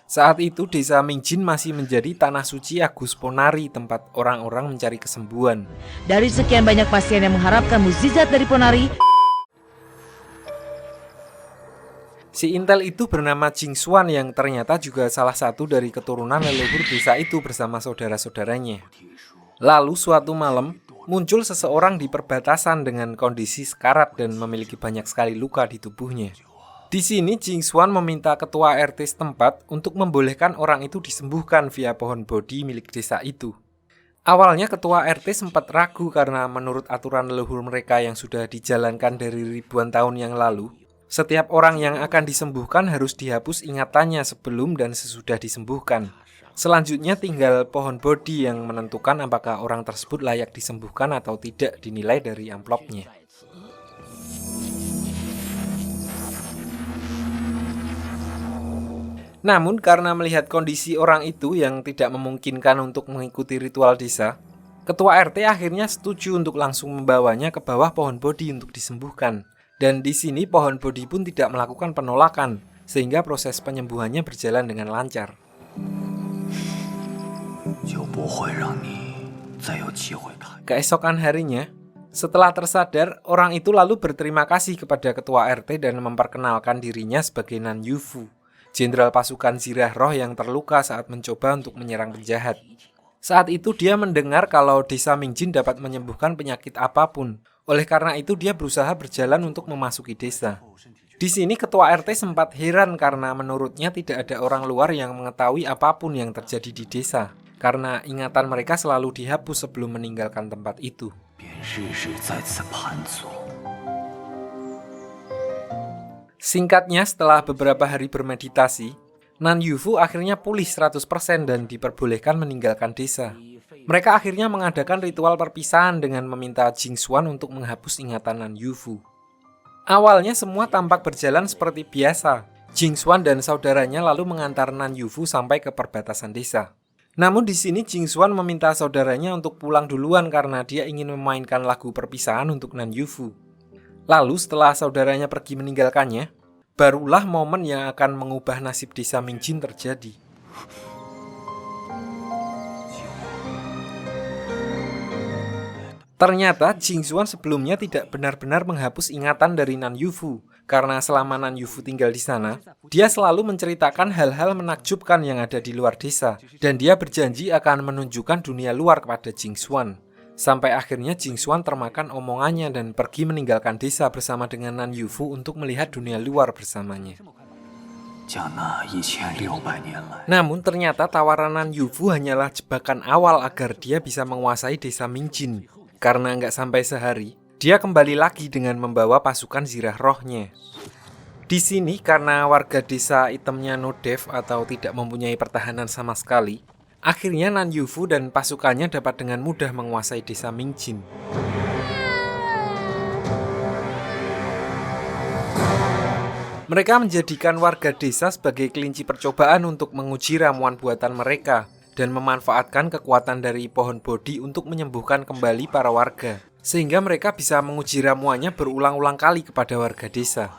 Saat itu desa Mingjin masih menjadi tanah suci Agus Ponari, tempat orang-orang mencari kesembuhan. Dari sekian banyak pasien yang mengharapkan mukjizat dari Ponari, si Intel itu bernama Jing Xuan yang ternyata juga salah satu dari keturunan leluhur desa itu bersama saudara-saudaranya. Lalu suatu malam, muncul seseorang di perbatasan dengan kondisi sekarat dan memiliki banyak sekali luka di tubuhnya. Di sini Jing Xuan meminta ketua RT setempat untuk membolehkan orang itu disembuhkan via pohon bodhi milik desa itu. Awalnya ketua RT sempat ragu karena menurut aturan leluhur mereka yang sudah dijalankan dari ribuan tahun yang lalu, setiap orang yang akan disembuhkan harus dihapus ingatannya sebelum dan sesudah disembuhkan. Selanjutnya tinggal pohon bodhi yang menentukan apakah orang tersebut layak disembuhkan atau tidak dinilai dari amplopnya. Namun karena melihat kondisi orang itu yang tidak memungkinkan untuk mengikuti ritual desa, ketua RT akhirnya setuju untuk langsung membawanya ke bawah pohon bodhi untuk disembuhkan. Dan di sini pohon bodhi pun tidak melakukan penolakan, sehingga proses penyembuhannya berjalan dengan lancar. Keesokan harinya, Setelah tersadar, orang itu lalu berterima kasih kepada ketua RT dan memperkenalkan dirinya sebagai Nan Yufu, jenderal pasukan Zirah Roh yang terluka saat mencoba untuk menyerang penjahat. Saat itu dia mendengar kalau desa Mingjin dapat menyembuhkan penyakit apapun. Oleh karena itu dia berusaha berjalan untuk memasuki desa. Di sini ketua RT sempat heran karena menurutnya tidak ada orang luar yang mengetahui apapun yang terjadi di desa. Karena ingatan mereka selalu dihapus sebelum meninggalkan tempat itu. Singkatnya, setelah beberapa hari bermeditasi, Nan Yufu akhirnya pulih 100% dan diperbolehkan meninggalkan desa. Mereka akhirnya mengadakan ritual perpisahan dengan meminta Jingxuan untuk menghapus ingatan Nan Yufu. Awalnya semua tampak berjalan seperti biasa. Jingxuan dan saudaranya lalu mengantar Nan Yufu sampai ke perbatasan desa. Namun di sini Jingxuan meminta saudaranya untuk pulang duluan karena dia ingin memainkan lagu perpisahan untuk Nan Yufu. Lalu setelah saudaranya pergi meninggalkannya, barulah momen yang akan mengubah nasib desa Mingjin terjadi. Ternyata Jingxuan sebelumnya tidak benar-benar menghapus ingatan dari Nan Yufu. Karena selama Nan Yufu tinggal di sana, dia selalu menceritakan hal-hal menakjubkan yang ada di luar desa. Dan dia berjanji akan menunjukkan dunia luar kepada Jingxuan. Sampai akhirnya Jingxuan termakan omongannya dan pergi meninggalkan desa bersama dengan Nan Yufu untuk melihat dunia luar bersamanya. Namun ternyata tawaran Nan Yufu hanyalah jebakan awal agar dia bisa menguasai desa Mingjin. Karena nggak sampai sehari, dia kembali lagi dengan membawa pasukan Zirah Rohnya. Di sini karena warga desa itemnya no def atau tidak mempunyai pertahanan sama sekali, akhirnya Nan Yufu dan pasukannya dapat dengan mudah menguasai desa Mingjin. Mereka menjadikan warga desa sebagai kelinci percobaan untuk menguji ramuan buatan mereka dan memanfaatkan kekuatan dari pohon bodhi untuk menyembuhkan kembali para warga, sehingga mereka bisa menguji ramuannya berulang-ulang kali kepada warga desa.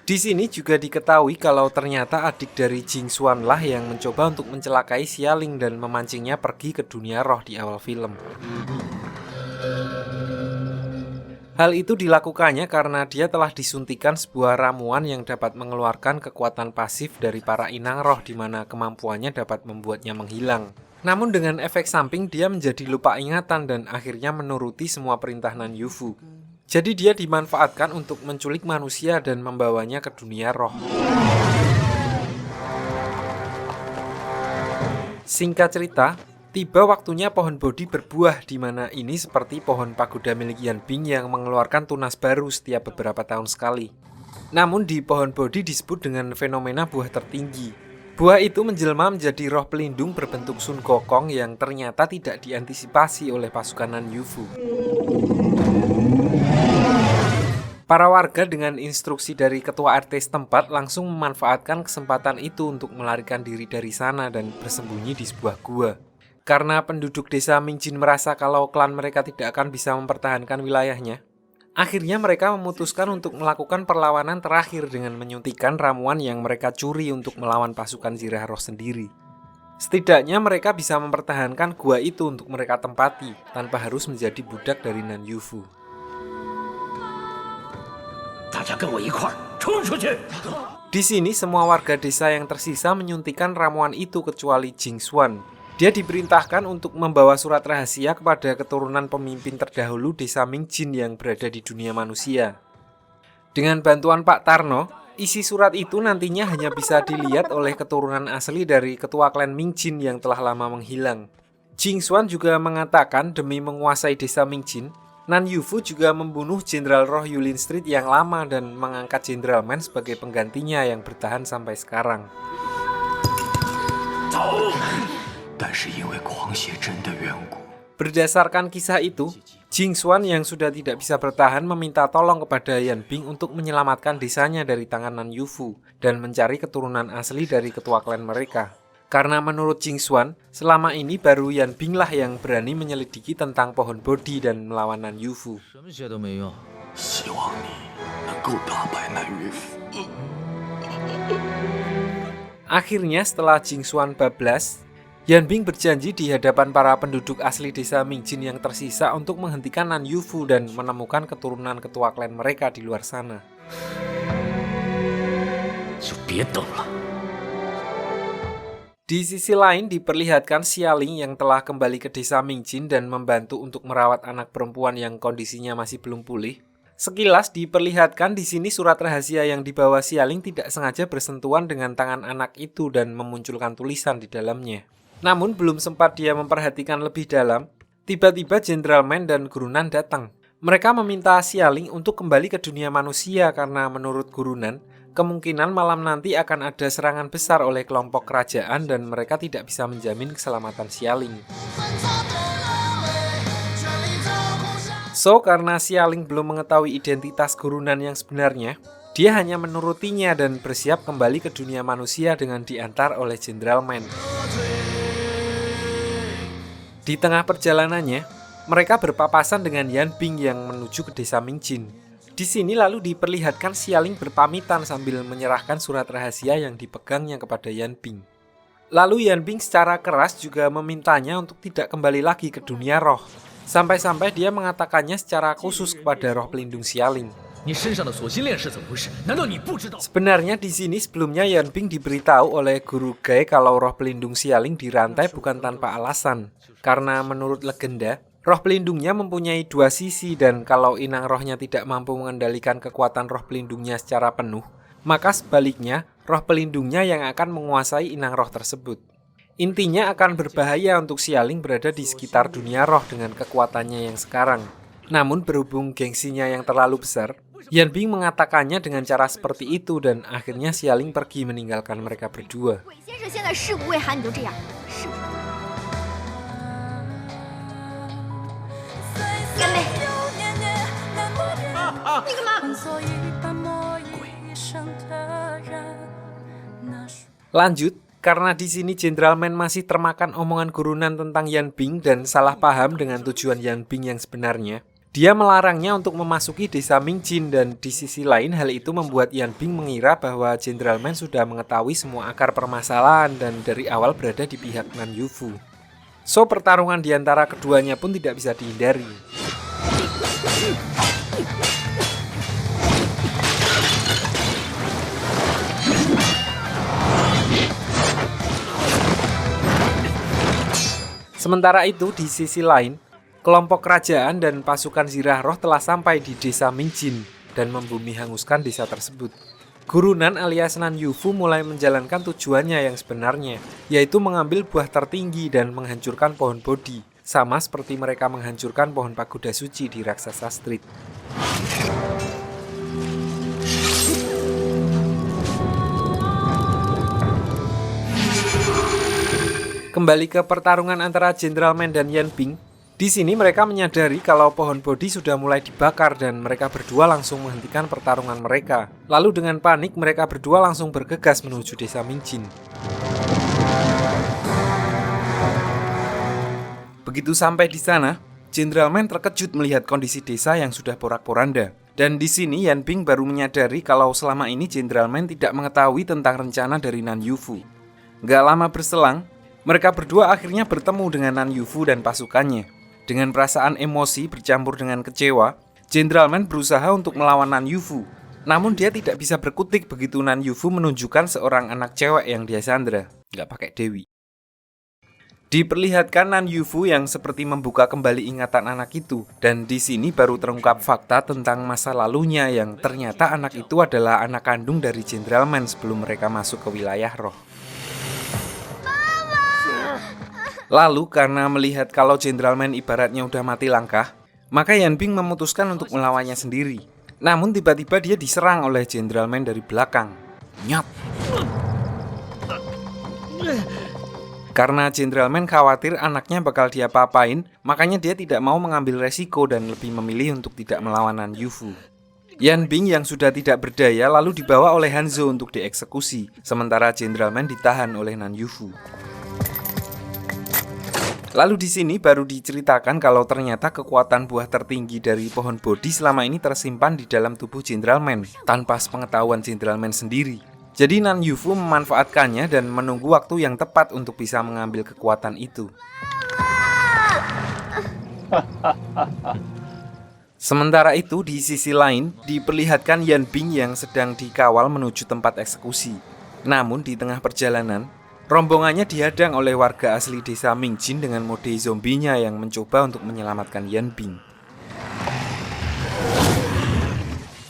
Di sini juga diketahui kalau ternyata adik dari Jingxuan lah yang mencoba untuk mencelakai Xialing dan memancingnya pergi ke dunia roh di awal film. Hal itu dilakukannya karena dia telah disuntikan sebuah ramuan yang dapat mengeluarkan kekuatan pasif dari para inang roh di mana kemampuannya dapat membuatnya menghilang. Namun dengan efek samping dia menjadi lupa ingatan dan akhirnya menuruti semua perintah Nan Yufu. Jadi dia dimanfaatkan untuk menculik manusia dan membawanya ke dunia roh. Singkat cerita, tiba waktunya pohon bodhi berbuah di mana ini seperti pohon pagoda milik Yan Bing yang mengeluarkan tunas baru setiap beberapa tahun sekali. Namun di pohon bodhi disebut dengan fenomena buah tertinggi. Buah itu menjelma menjadi roh pelindung berbentuk Sun Gokong yang ternyata tidak diantisipasi oleh pasukan Nan Yufu. Para warga dengan instruksi dari ketua RT setempat langsung memanfaatkan kesempatan itu untuk melarikan diri dari sana dan bersembunyi di sebuah gua. Karena penduduk desa Mingjin merasa kalau klan mereka tidak akan bisa mempertahankan wilayahnya, akhirnya mereka memutuskan untuk melakukan perlawanan terakhir dengan menyuntikkan ramuan yang mereka curi untuk melawan pasukan Zirah Roh sendiri. Setidaknya mereka bisa mempertahankan gua itu untuk mereka tempati tanpa harus menjadi budak dari Nan Yufu. Di sini semua warga desa yang tersisa menyuntikkan ramuan itu kecuali Jingxuan. Dia diperintahkan untuk membawa surat rahasia kepada keturunan pemimpin terdahulu desa Mingjin yang berada di dunia manusia. Dengan bantuan Pak Tarno, isi surat itu nantinya hanya bisa dilihat oleh keturunan asli dari ketua klan Mingjin yang telah lama menghilang. Jingxuan juga mengatakan demi menguasai desa Mingjin, Nan Yufu juga membunuh Jenderal Roh Yulin Street yang lama dan mengangkat Jenderal Man sebagai penggantinya yang bertahan sampai sekarang. Berdasarkan kisah itu, Jingxuan yang sudah tidak bisa bertahan meminta tolong kepada Yan Bing untuk menyelamatkan desanya dari tangan Nan Yufu dan mencari keturunan asli dari ketua klan mereka. Karena menurut Jingxuan, selama ini baru Yan Bing lah yang berani menyelidiki tentang pohon bodhi dan melawan Nan Yufu. Akhirnya setelah Jingxuan bablas, Yan Bing berjanji di hadapan para penduduk asli desa Mingjin yang tersisa untuk menghentikan Nan Yufu dan menemukan keturunan ketua klan mereka di luar sana. Di sisi lain diperlihatkan Xialing yang telah kembali ke desa Mingjin dan membantu untuk merawat anak perempuan yang kondisinya masih belum pulih. Sekilas diperlihatkan di sini surat rahasia yang dibawa Xialing tidak sengaja bersentuhan dengan tangan anak itu dan memunculkan tulisan di dalamnya. Namun belum sempat dia memperhatikan lebih dalam, tiba-tiba Jenderal Men dan Guru Nan datang. Mereka meminta Xialing untuk kembali ke dunia manusia karena menurut Guru Nan, kemungkinan malam nanti akan ada serangan besar oleh kelompok kerajaan dan mereka tidak bisa menjamin keselamatan Xialing. So, karena Xialing belum mengetahui identitas Guru Nan yang sebenarnya, dia hanya menurutinya dan bersiap kembali ke dunia manusia dengan diantar oleh Jenderal Men. Di tengah perjalanannya, mereka berpapasan dengan Yan Bing yang menuju ke desa Mingjin. Di sini lalu diperlihatkan Xialing berpamitan sambil menyerahkan surat rahasia yang dipegangnya kepada Yan Bing. Lalu Yan Bing secara keras juga memintanya untuk tidak kembali lagi ke dunia roh. Sampai-sampai dia mengatakannya secara khusus kepada roh pelindung Xialing. Sebenarnya di sini sebelumnya Yan Bing diberitahu oleh Guru Gai kalau roh pelindung Xialing dirantai bukan tanpa alasan. Karena menurut legenda, roh pelindungnya mempunyai dua sisi dan kalau inang rohnya tidak mampu mengendalikan kekuatan roh pelindungnya secara penuh, maka sebaliknya roh pelindungnya yang akan menguasai inang roh tersebut. Intinya akan berbahaya untuk Xialing berada di sekitar dunia roh dengan kekuatannya yang sekarang. Namun berhubung gengsinya yang terlalu besar, Yan Bing mengatakannya dengan cara seperti itu dan akhirnya Xialing pergi meninggalkan mereka berdua. Lanjut, karena di sini Jenderal Men masih termakan omongan Guru Nan tentang Yan Bing dan salah paham dengan tujuan Yan Bing yang sebenarnya, dia melarangnya untuk memasuki desa Mingjin dan di sisi lain hal itu membuat Yan Bing mengira bahwa Jenderal Men sudah mengetahui semua akar permasalahan dan dari awal berada di pihak Nan Yufu. So, pertarungan di antara keduanya pun tidak bisa dihindari. Sementara itu, di sisi lain, kelompok kerajaan dan pasukan Zirah Roh telah sampai di desa Mingjin dan membumi hanguskan desa tersebut. Guru Nan alias Nan Yufu mulai menjalankan tujuannya yang sebenarnya, yaitu mengambil buah tertinggi dan menghancurkan pohon Bodhi, sama seperti mereka menghancurkan pohon pagoda suci di Raksasa Street. Kembali ke pertarungan antara Jenderal Men dan Yan Bing. Di sini mereka menyadari kalau pohon Bodhi sudah mulai dibakar dan mereka berdua langsung menghentikan pertarungan mereka. Lalu dengan panik mereka berdua langsung bergegas menuju desa Mingjin. Begitu sampai di sana, Jenderal Men terkejut melihat kondisi desa yang sudah porak-poranda. Dan di sini Yan Bing baru menyadari kalau selama ini Jenderal Men tidak mengetahui tentang rencana dari Nan Yufu. Gak lama berselang, mereka berdua akhirnya bertemu dengan Nan Yufu dan pasukannya. Dengan perasaan emosi bercampur dengan kecewa, Jenderal Men berusaha untuk melawan Nan Yufu. Namun dia tidak bisa berkutik begitu Nan Yufu menunjukkan seorang anak cewek yang dia sandra, nggak pakai Dewi. Diperlihatkan Nan Yufu yang seperti membuka kembali ingatan anak itu. Dan di sini baru terungkap fakta tentang masa lalunya yang ternyata anak itu adalah anak kandung dari Jenderal Men sebelum mereka masuk ke wilayah roh. Lalu karena melihat kalau Jenderal Men ibaratnya udah mati langkah, maka Yan Bing memutuskan untuk melawannya sendiri. Namun tiba-tiba dia diserang oleh Jenderal Men dari belakang. Nyat! Karena Jenderal Men khawatir anaknya bakal diapa-apain, makanya dia tidak mau mengambil resiko dan lebih memilih untuk tidak melawan Nan Yufu. Yan Bing yang sudah tidak berdaya lalu dibawa oleh Hanzo untuk dieksekusi, sementara Jenderal Men ditahan oleh Nan Yufu. Lalu di sini baru diceritakan kalau ternyata kekuatan buah tertinggi dari pohon Bodhi selama ini tersimpan di dalam tubuh Jenderal Men tanpa sepengetahuan Jenderal Men sendiri. Jadi Nan Yufu memanfaatkannya dan menunggu waktu yang tepat untuk bisa mengambil kekuatan itu. Sementara itu, di sisi lain, diperlihatkan Yan Bing yang sedang dikawal menuju tempat eksekusi. Namun, di tengah perjalanan, rombongannya dihadang oleh warga asli desa Mingjin dengan mode zombinya yang mencoba untuk menyelamatkan Yan Bing.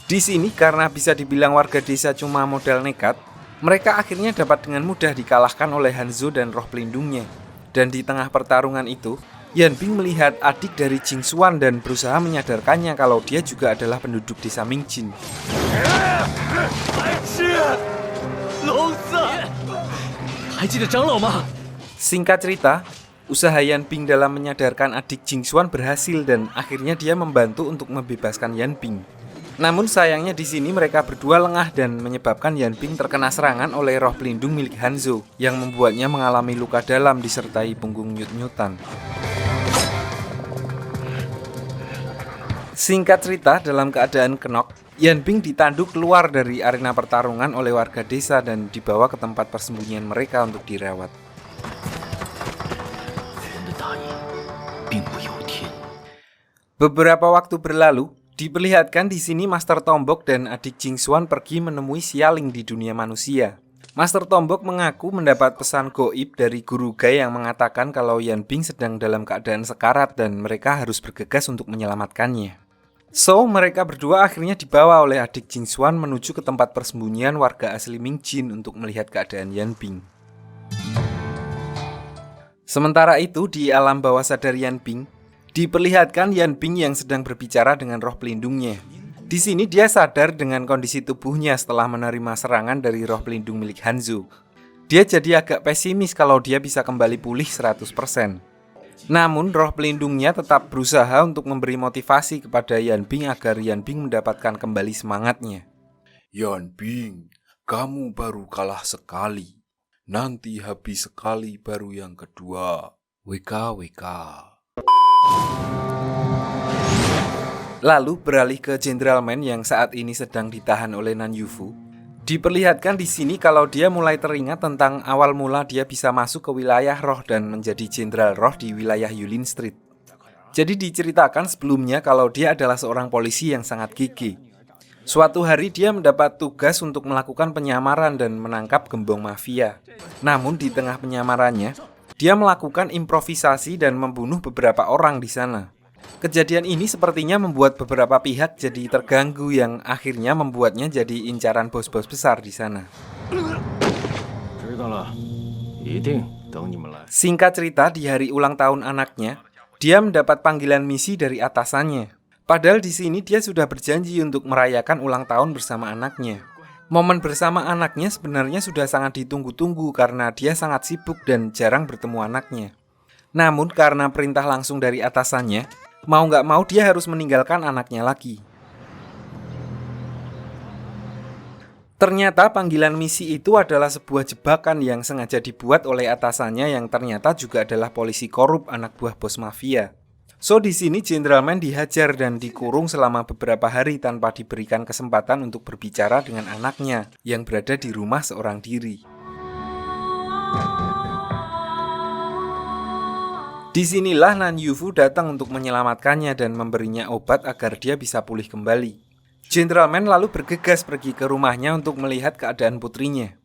Di sini, karena bisa dibilang warga desa cuma modal nekat, mereka akhirnya dapat dengan mudah dikalahkan oleh Hanzo dan roh pelindungnya. Dan di tengah pertarungan itu, Yan Bing melihat adik dari Jing Xuan dan berusaha menyadarkannya kalau dia juga adalah penduduk desa Mingjin. Singkat cerita, usaha Yan Bing dalam menyadarkan adik Jing Xuan berhasil dan akhirnya dia membantu untuk membebaskan Yan Bing. Namun sayangnya di sini mereka berdua lengah dan menyebabkan Yan Bing terkena serangan oleh roh pelindung milik Hanzo yang membuatnya mengalami luka dalam disertai punggung nyut-nyutan. Singkat cerita, dalam keadaan kenok, Yan Bing ditanduk keluar dari arena pertarungan oleh warga desa dan dibawa ke tempat persembunyian mereka untuk dirawat. Beberapa waktu berlalu, diperlihatkan di sini Master Tombok dan adik Jing Xuan pergi menemui Xialing di dunia manusia. Master Tombok mengaku mendapat pesan goib dari Guru Gai yang mengatakan kalau Yan Bing sedang dalam keadaan sekarat dan mereka harus bergegas untuk menyelamatkannya. So, mereka berdua akhirnya dibawa oleh adik Jing Xuan menuju ke tempat persembunyian warga asli Mingjin untuk melihat keadaan Yan Bing. Sementara itu, di alam bawah sadar Yan Bing, diperlihatkan Yan Bing yang sedang berbicara dengan roh pelindungnya. Di sini dia sadar dengan kondisi tubuhnya setelah menerima serangan dari roh pelindung milik Hanzo. Dia jadi agak pesimis kalau dia bisa kembali pulih 100%. Namun roh pelindungnya tetap berusaha untuk memberi motivasi kepada Yan Bing agar Yan Bing mendapatkan kembali semangatnya. Yan Bing, kamu baru kalah sekali. Nanti habis sekali baru yang kedua. WK. Lalu beralih ke General Man yang saat ini sedang ditahan oleh Nan Yufu. Diperlihatkan di sini kalau dia mulai teringat tentang awal mula dia bisa masuk ke wilayah roh dan menjadi jenderal roh di wilayah Yulin Street. Jadi diceritakan sebelumnya kalau dia adalah seorang polisi yang sangat gigih. Suatu hari dia mendapat tugas untuk melakukan penyamaran dan menangkap gembong mafia. Namun di tengah penyamarannya, dia melakukan improvisasi dan membunuh beberapa orang di sana. Kejadian ini sepertinya membuat beberapa pihak jadi terganggu yang akhirnya membuatnya jadi incaran bos-bos besar di sana. Singkat cerita, di hari ulang tahun anaknya, dia mendapat panggilan misi dari atasannya. Padahal di sini dia sudah berjanji untuk merayakan ulang tahun bersama anaknya. Momen bersama anaknya sebenarnya sudah sangat ditunggu-tunggu karena dia sangat sibuk dan jarang bertemu anaknya. Namun karena perintah langsung dari atasannya, mau nggak mau dia harus meninggalkan anaknya lagi. Ternyata panggilan misi itu adalah sebuah jebakan yang sengaja dibuat oleh atasannya yang ternyata juga adalah polisi korup anak buah bos mafia. So di sini General Man dihajar dan dikurung selama beberapa hari tanpa diberikan kesempatan untuk berbicara dengan anaknya yang berada di rumah seorang diri. Disinilah Nan Yufu datang untuk menyelamatkannya dan memberinya obat agar dia bisa pulih kembali. General Man lalu bergegas pergi ke rumahnya untuk melihat keadaan putrinya.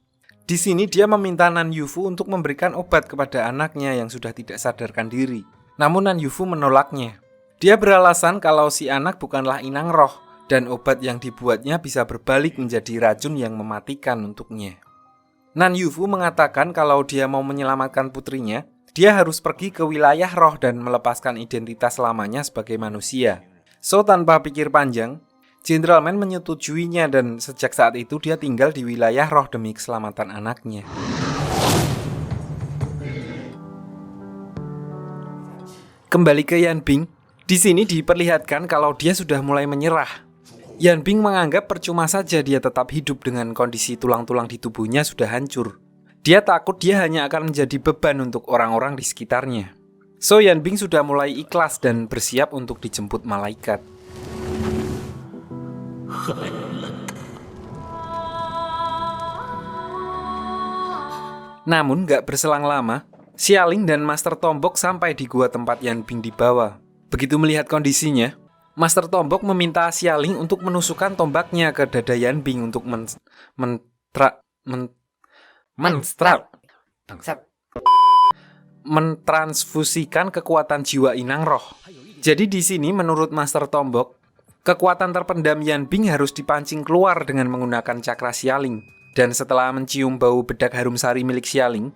Di sini dia meminta Nan Yufu untuk memberikan obat kepada anaknya yang sudah tidak sadarkan diri. Namun Nan Yufu menolaknya. Dia beralasan kalau si anak bukanlah inang roh dan obat yang dibuatnya bisa berbalik menjadi racun yang mematikan untuknya. Nan Yufu mengatakan kalau dia mau menyelamatkan putrinya, dia harus pergi ke wilayah roh dan melepaskan identitas lamanya sebagai manusia. So tanpa pikir panjang, General Man menyetujuinya dan sejak saat itu dia tinggal di wilayah roh demi keselamatan anaknya. Kembali ke Yan Bing, di sini diperlihatkan kalau dia sudah mulai menyerah. Yan Bing menganggap percuma saja dia tetap hidup dengan kondisi tulang-tulang di tubuhnya sudah hancur. Dia takut dia hanya akan menjadi beban untuk orang-orang di sekitarnya. So Yan Bing sudah mulai ikhlas dan bersiap untuk dijemput malaikat. Namun gak berselang lama, Xialing dan Master Tombok sampai di gua tempat Yan Bing dibawa. Begitu melihat kondisinya, Master Tombok meminta Xialing untuk menusukkan tombaknya ke dada Yan Bing untuk mentransfusikan kekuatan jiwa inang roh. Jadi di sini menurut Master Tombok, kekuatan terpendam Yan Bing harus dipancing keluar dengan menggunakan cakra Xialing. Dan setelah mencium bau bedak harum sari milik Xialing,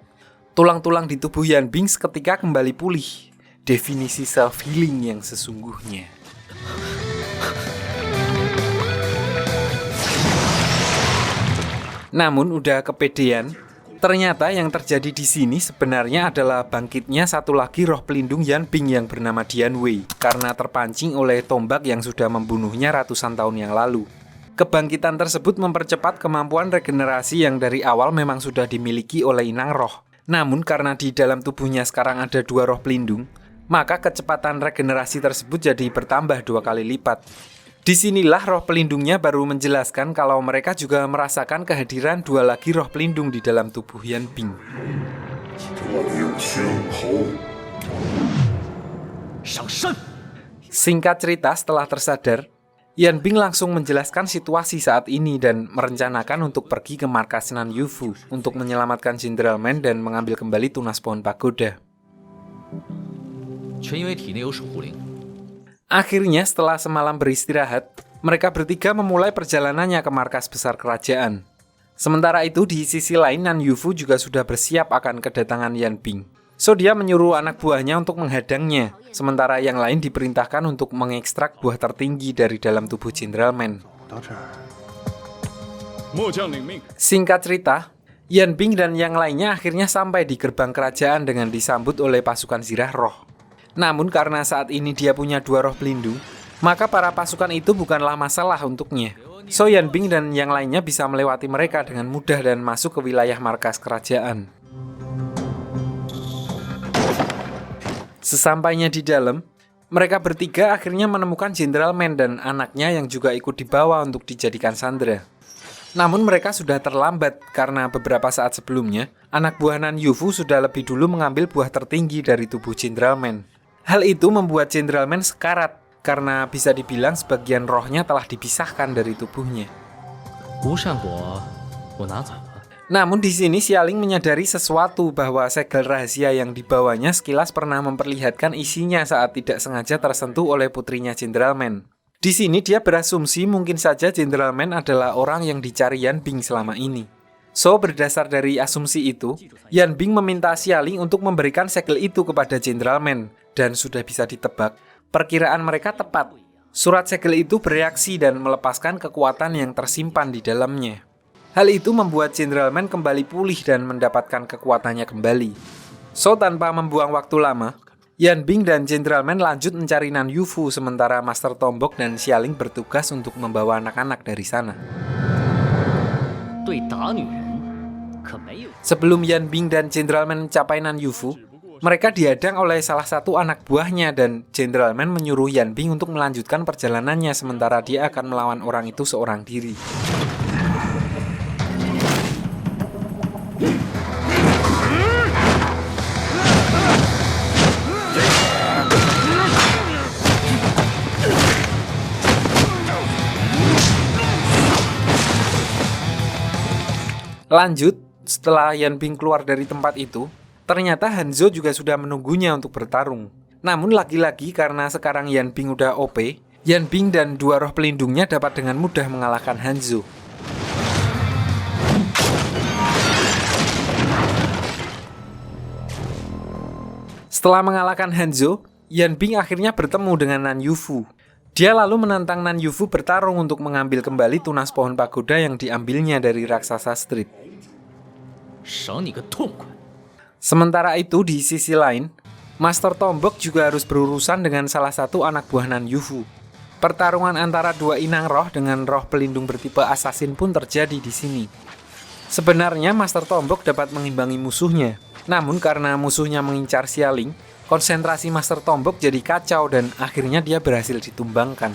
tulang-tulang di tubuh Yan Bing seketika kembali pulih. Definisi self-healing yang sesungguhnya. Namun udah kepedean, ternyata yang terjadi di sini sebenarnya adalah bangkitnya satu lagi roh pelindung Yan Bing yang bernama Dian Wei karena terpancing oleh tombak yang sudah membunuhnya ratusan tahun yang lalu. Kebangkitan tersebut mempercepat kemampuan regenerasi yang dari awal memang sudah dimiliki oleh inang roh. Namun karena di dalam tubuhnya sekarang ada dua roh pelindung, maka kecepatan regenerasi tersebut jadi bertambah 2 kali lipat. Disinilah roh pelindungnya baru menjelaskan kalau mereka juga merasakan kehadiran dua lagi roh pelindung di dalam tubuh Yan Bing. Singkat cerita, setelah tersadar, Yan Bing langsung menjelaskan situasi saat ini dan merencanakan untuk pergi ke markas Nan Yufu untuk menyelamatkan Jenderal Men dan mengambil kembali tunas pohon pagoda. Akhirnya setelah semalam beristirahat, mereka bertiga memulai perjalanannya ke markas besar kerajaan. Sementara itu di sisi lain Nan Yufu juga sudah bersiap akan kedatangan Yan Bing. So dia menyuruh anak buahnya untuk menghadangnya, sementara yang lain diperintahkan untuk mengekstrak buah tertinggi dari dalam tubuh Jenderal Men. Singkat cerita, Yan Bing dan yang lainnya akhirnya sampai di gerbang kerajaan dengan disambut oleh pasukan Zirah Roh. Namun karena saat ini dia punya dua roh pelindung, maka para pasukan itu bukanlah masalah untuknya. So Yan Bing dan yang lainnya bisa melewati mereka dengan mudah dan masuk ke wilayah markas kerajaan. Sesampainya di dalam, mereka bertiga akhirnya menemukan Jenderal Men dan anaknya yang juga ikut dibawa untuk dijadikan sandera. Namun mereka sudah terlambat karena beberapa saat sebelumnya, anak buah Nan Yufu sudah lebih dulu mengambil buah tertinggi dari tubuh Jenderal Men. Hal itu membuat Jenderal Men sekarat karena bisa dibilang sebagian rohnya telah dipisahkan dari tubuhnya. Namun di sini Xialing menyadari sesuatu bahwa segel rahasia yang dibawanya sekilas pernah memperlihatkan isinya saat tidak sengaja tersentuh oleh putrinya Jenderal Men. Di sini dia berasumsi mungkin saja Jenderal Men adalah orang yang dicari Yan Bing selama ini. So berdasar dari asumsi itu, Yan Bing meminta Xialing untuk memberikan segel itu kepada Jenderal Men dan sudah bisa ditebak, perkiraan mereka tepat. Surat segel itu bereaksi dan melepaskan kekuatan yang tersimpan di dalamnya. Hal itu membuat Jenderal Men kembali pulih dan mendapatkan kekuatannya kembali. So tanpa membuang waktu lama, Yan Bing dan Jenderal Men lanjut mencari Nan Yufu sementara Master Tombok dan Xialing bertugas untuk membawa anak-anak dari sana. Sebelum Yan Bing dan Jenderal Men mencapai Nan Yufu, mereka dihadang oleh salah satu anak buahnya dan Jenderal Men menyuruh Yan Bing untuk melanjutkan perjalanannya sementara dia akan melawan orang itu seorang diri. Lanjut, setelah Yan Bing keluar dari tempat itu, ternyata Hanzo juga sudah menunggunya untuk bertarung. Namun lagi-lagi karena sekarang Yan Bing udah OP, Yan Bing dan dua roh pelindungnya dapat dengan mudah mengalahkan Hanzo. Setelah mengalahkan Hanzo, Yan Bing akhirnya bertemu dengan Nan Yufu. Dia lalu menantang Nan Yufu bertarung untuk mengambil kembali tunas pohon pagoda yang diambilnya dari raksasa Street. Sementara itu di sisi lain, Master Tombok juga harus berurusan dengan salah satu anak buah Nan Yufu. Pertarungan antara dua inang roh dengan roh pelindung bertipe assassin pun terjadi di sini. Sebenarnya Master Tombok dapat mengimbangi musuhnya, namun karena musuhnya mengincar Xialing, konsentrasi Master Tombok jadi kacau dan akhirnya dia berhasil ditumbangkan.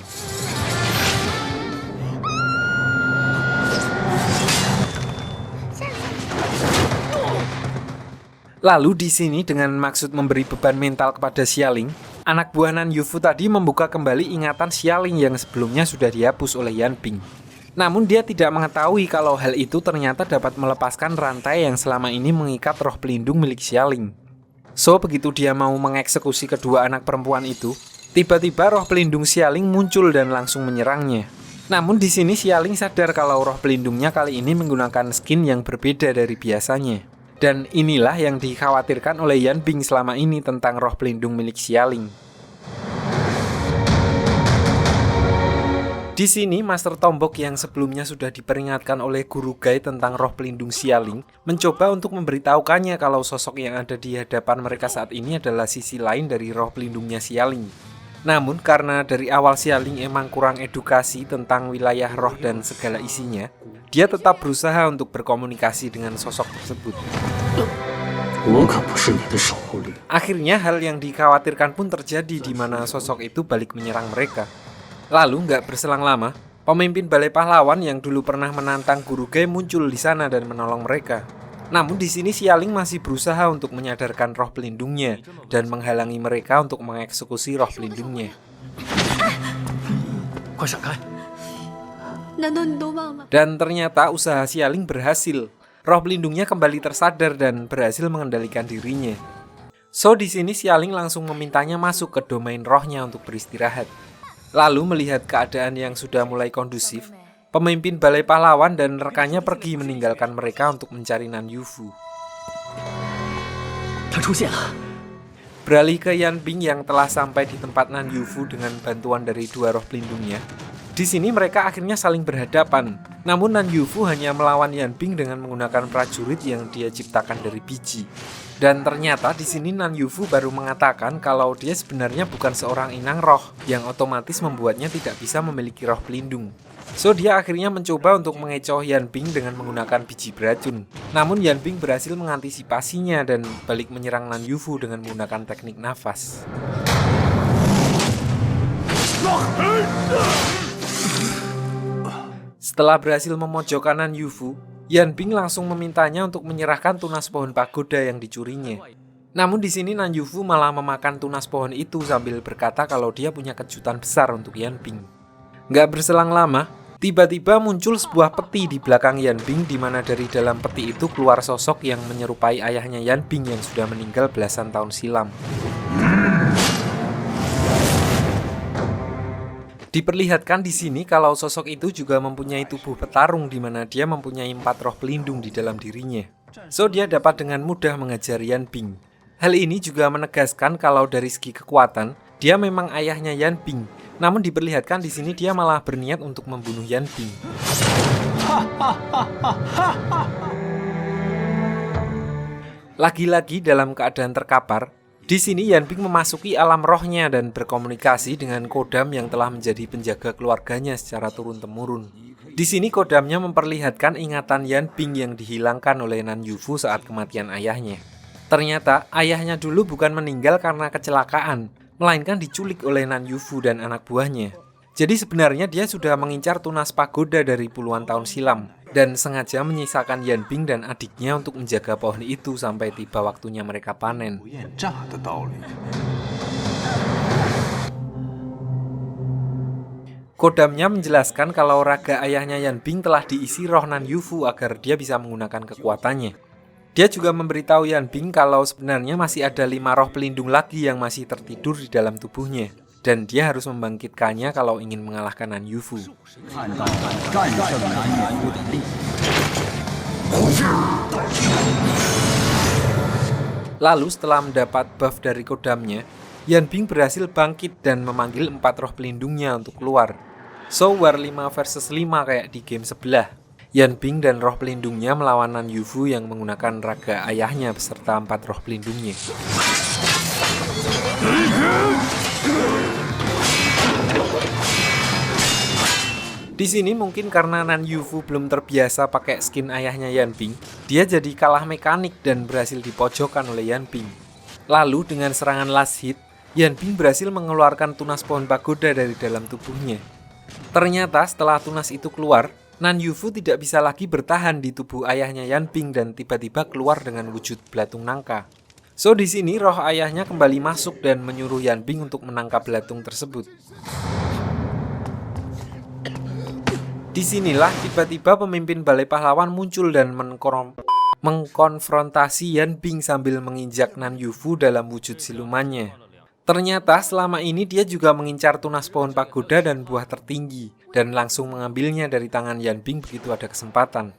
Lalu di sini dengan maksud memberi beban mental kepada Xialing, anak buah Nan Yufu tadi membuka kembali ingatan Xialing yang sebelumnya sudah dihapus oleh Yan Bing. Namun dia tidak mengetahui kalau hal itu ternyata dapat melepaskan rantai yang selama ini mengikat roh pelindung milik Xialing. So, begitu dia mau mengeksekusi kedua anak perempuan itu, tiba-tiba roh pelindung Xialing muncul dan langsung menyerangnya. Namun di sini Xialing sadar kalau roh pelindungnya kali ini menggunakan skin yang berbeda dari biasanya. Dan inilah yang dikhawatirkan oleh Yan Bing selama ini tentang roh pelindung milik Xialing. Di sini Master Tombok yang sebelumnya sudah diperingatkan oleh Guru Gai tentang roh pelindung Xialing mencoba untuk memberitahukannya kalau sosok yang ada di hadapan mereka saat ini adalah sisi lain dari roh pelindungnya Xialing. Namun karena dari awal Xialing emang kurang edukasi tentang wilayah roh dan segala isinya, dia tetap berusaha untuk berkomunikasi dengan sosok tersebut. Akhirnya hal yang dikhawatirkan pun terjadi di mana sosok itu balik menyerang mereka. Lalu nggak berselang lama, pemimpin Balai Pahlawan yang dulu pernah menantang Guru Gai muncul di sana dan menolong mereka. Namun di sini Xialing masih berusaha untuk menyadarkan roh pelindungnya dan menghalangi mereka untuk mengeksekusi roh pelindungnya. Dan ternyata usaha Xialing berhasil. Roh pelindungnya kembali tersadar dan berhasil mengendalikan dirinya. So di sini Xialing langsung memintanya masuk ke domain rohnya untuk beristirahat. Lalu melihat keadaan yang sudah mulai kondusif, pemimpin Balai Pahlawan dan rekannya pergi meninggalkan mereka untuk mencari Nan Yufu. Beralih ke Yan Bing yang telah sampai di tempat Nan Yufu dengan bantuan dari dua roh pelindungnya. Di sini mereka akhirnya saling berhadapan. Namun Nan Yufu hanya melawan Yan Bing dengan menggunakan prajurit yang dia ciptakan dari biji. Dan ternyata di sini Nan Yufu baru mengatakan kalau dia sebenarnya bukan seorang inang roh, yang otomatis membuatnya tidak bisa memiliki roh pelindung. So dia akhirnya mencoba untuk mengecoh Yan Bing dengan menggunakan biji beracun. Namun Yan Bing berhasil mengantisipasinya dan balik menyerang Nan Yufu dengan menggunakan teknik nafas. Setelah berhasil memojokkan Nan Yufu, Yan Bing langsung memintanya untuk menyerahkan tunas pohon pagoda yang dicurinya. Namun di sini Nan Yufu malah memakan tunas pohon itu sambil berkata kalau dia punya kejutan besar untuk Yan Bing. Nggak berselang lama, tiba-tiba muncul sebuah peti di belakang Yan Bing di mana dari dalam peti itu keluar sosok yang menyerupai ayahnya Yan Bing yang sudah meninggal belasan tahun silam. Diperlihatkan di sini kalau sosok itu juga mempunyai tubuh petarung di mana dia mempunyai 4 roh pelindung di dalam dirinya. So dia dapat dengan mudah mengejar Yan Bing. Hal ini juga menegaskan kalau dari segi kekuatan, dia memang ayahnya Yan Bing. Namun diperlihatkan di sini dia malah berniat untuk membunuh Yan Bing. Lagi-lagi dalam keadaan terkapar, di sini Yan Bing memasuki alam rohnya dan berkomunikasi dengan Kodam yang telah menjadi penjaga keluarganya secara turun-temurun. Di sini Kodamnya memperlihatkan ingatan Yan Bing yang dihilangkan oleh Nan Yufu saat kematian ayahnya. Ternyata ayahnya dulu bukan meninggal karena kecelakaan, melainkan diculik oleh Nan Yufu dan anak buahnya. Jadi sebenarnya dia sudah mengincar tunas pagoda dari puluhan tahun silam dan sengaja menyisakan Yan Bing dan adiknya untuk menjaga pohon itu sampai tiba waktunya mereka panen. Kodamnya menjelaskan kalau raga ayahnya Yan Bing telah diisi roh Nan Yufu agar dia bisa menggunakan kekuatannya. Dia juga memberitahu Yan Bing kalau sebenarnya masih ada 5 roh pelindung lagi yang masih tertidur di dalam tubuhnya. Dan dia harus membangkitkannya kalau ingin mengalahkan Nan Yufu. Lalu setelah mendapat buff dari Kodamnya, Yan Bing berhasil bangkit dan memanggil 4 roh pelindungnya untuk keluar. So war 5 versus 5 kayak di game sebelah. Yan Bing dan roh pelindungnya melawan Nan Yufu yang menggunakan raga ayahnya beserta 4 roh pelindungnya. Di sini mungkin karena Nan Yufu belum terbiasa pakai skin ayahnya Yan Bing, dia jadi kalah mekanik dan berhasil dipojokkan oleh Yan Bing. Lalu dengan serangan last hit, Yan Bing berhasil mengeluarkan tunas pohon pagoda dari dalam tubuhnya. Ternyata setelah tunas itu keluar, Nan Yufu tidak bisa lagi bertahan di tubuh ayahnya Yan Bing dan tiba-tiba keluar dengan wujud belatung nangka. So di sini roh ayahnya kembali masuk dan menyuruh Yan Bing untuk menangkap belatung tersebut. Disinilah tiba-tiba pemimpin Balai Pahlawan muncul dan mengkonfrontasi Yan Bing sambil menginjak Nan Yufu dalam wujud silumannya. Ternyata selama ini dia juga mengincar tunas pohon pagoda dan buah tertinggi dan langsung mengambilnya dari tangan Yan Bing begitu ada kesempatan.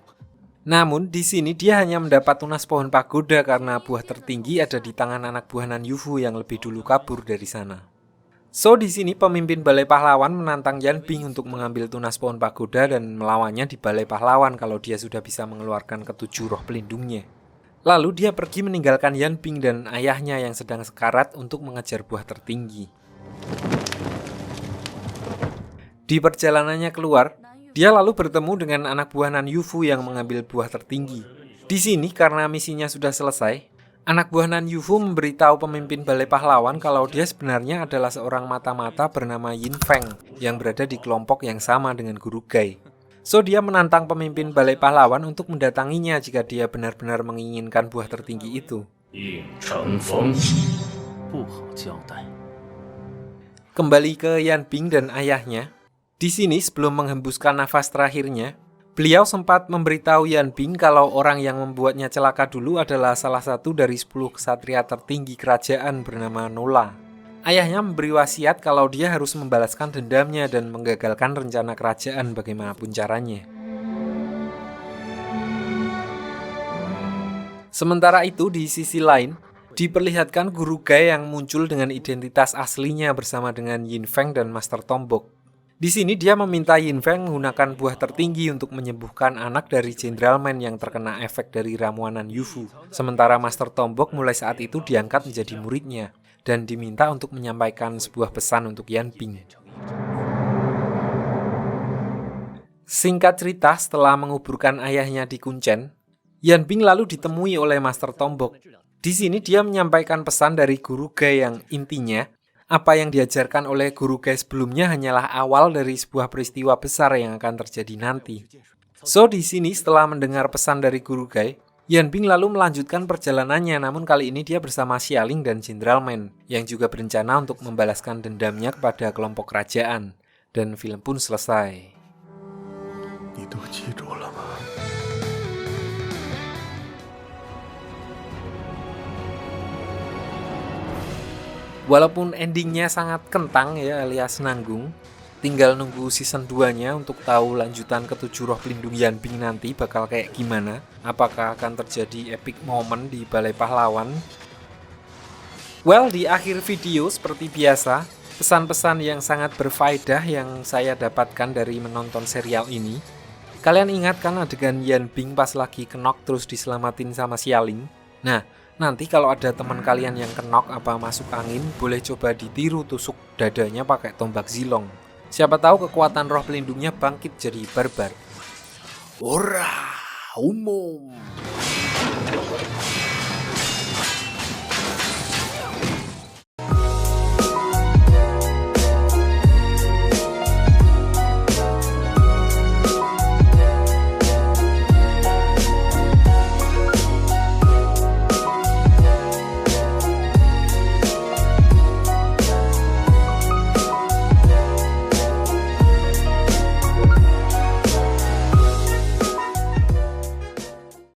Namun di sini dia hanya mendapat tunas pohon pagoda karena buah tertinggi ada di tangan anak buah Nan Yufu yang lebih dulu kabur dari sana. So di sini pemimpin Balai Pahlawan menantang Yan Bing untuk mengambil tunas pohon pagoda dan melawannya di Balai Pahlawan kalau dia sudah bisa mengeluarkan ketujuh roh pelindungnya. Lalu dia pergi meninggalkan Yan Bing dan ayahnya yang sedang sekarat untuk mengejar buah tertinggi. Di perjalanannya keluar, dia lalu bertemu dengan anak buah Nan Yufu yang mengambil buah tertinggi. Di sini karena misinya sudah selesai, anak buah Nan Yufu memberitahu pemimpin Balai Pahlawan kalau dia sebenarnya adalah seorang mata-mata bernama Yin Feng yang berada di kelompok yang sama dengan Guru Gai. So dia menantang pemimpin Balai Pahlawan untuk mendatanginya jika dia benar-benar menginginkan buah tertinggi itu. Kembali ke Yan Bing dan ayahnya. Di sini sebelum menghembuskan nafas terakhirnya, beliau sempat memberitahu Yan Bing kalau orang yang membuatnya celaka dulu adalah salah satu dari 10 ksatria tertinggi kerajaan bernama Nola. Ayahnya memberi wasiat kalau dia harus membalaskan dendamnya dan menggagalkan rencana kerajaan bagaimanapun caranya. Sementara itu di sisi lain, diperlihatkan Guru Gai yang muncul dengan identitas aslinya bersama dengan Yin Feng dan Master Tombok. Di sini dia meminta Yin Feng menggunakan buah tertinggi untuk menyembuhkan anak dari Jenderal Man yang terkena efek dari ramuan Nan Yufu. Sementara Master Tombok mulai saat itu diangkat menjadi muridnya dan diminta untuk menyampaikan sebuah pesan untuk Yan Bing. Singkat cerita, setelah menguburkan ayahnya di Kuncen, Yan Bing lalu ditemui oleh Master Tombok. Di sini dia menyampaikan pesan dari Guru Gai yang intinya, apa yang diajarkan oleh Guru Gai sebelumnya hanyalah awal dari sebuah peristiwa besar yang akan terjadi nanti. So di sini setelah mendengar pesan dari Guru Gai, Yan Bing lalu melanjutkan perjalanannya, namun kali ini dia bersama Xialing dan Jenderal Man, yang juga berencana untuk membalaskan dendamnya kepada kelompok kerajaan. Dan film pun selesai. Walaupun endingnya sangat kentang ya alias nanggung, tinggal nunggu season 2-nya untuk tahu lanjutan ketujuh roh pelindung Yan Bing nanti bakal kayak gimana. Apakah akan terjadi epic moment di Balai Pahlawan? Well, di akhir video seperti biasa, pesan-pesan yang sangat berfaedah yang saya dapatkan dari menonton serial ini. Kalian ingat kan adegan Yan Bing pas lagi kenok terus diselamatin sama Xialing? Nah, nanti kalau ada teman kalian yang kenok apa masuk angin, boleh coba ditiru tusuk dadanya pakai tombak zilong. Siapa tahu kekuatan roh pelindungnya bangkit jadi barbar. Ora, umum.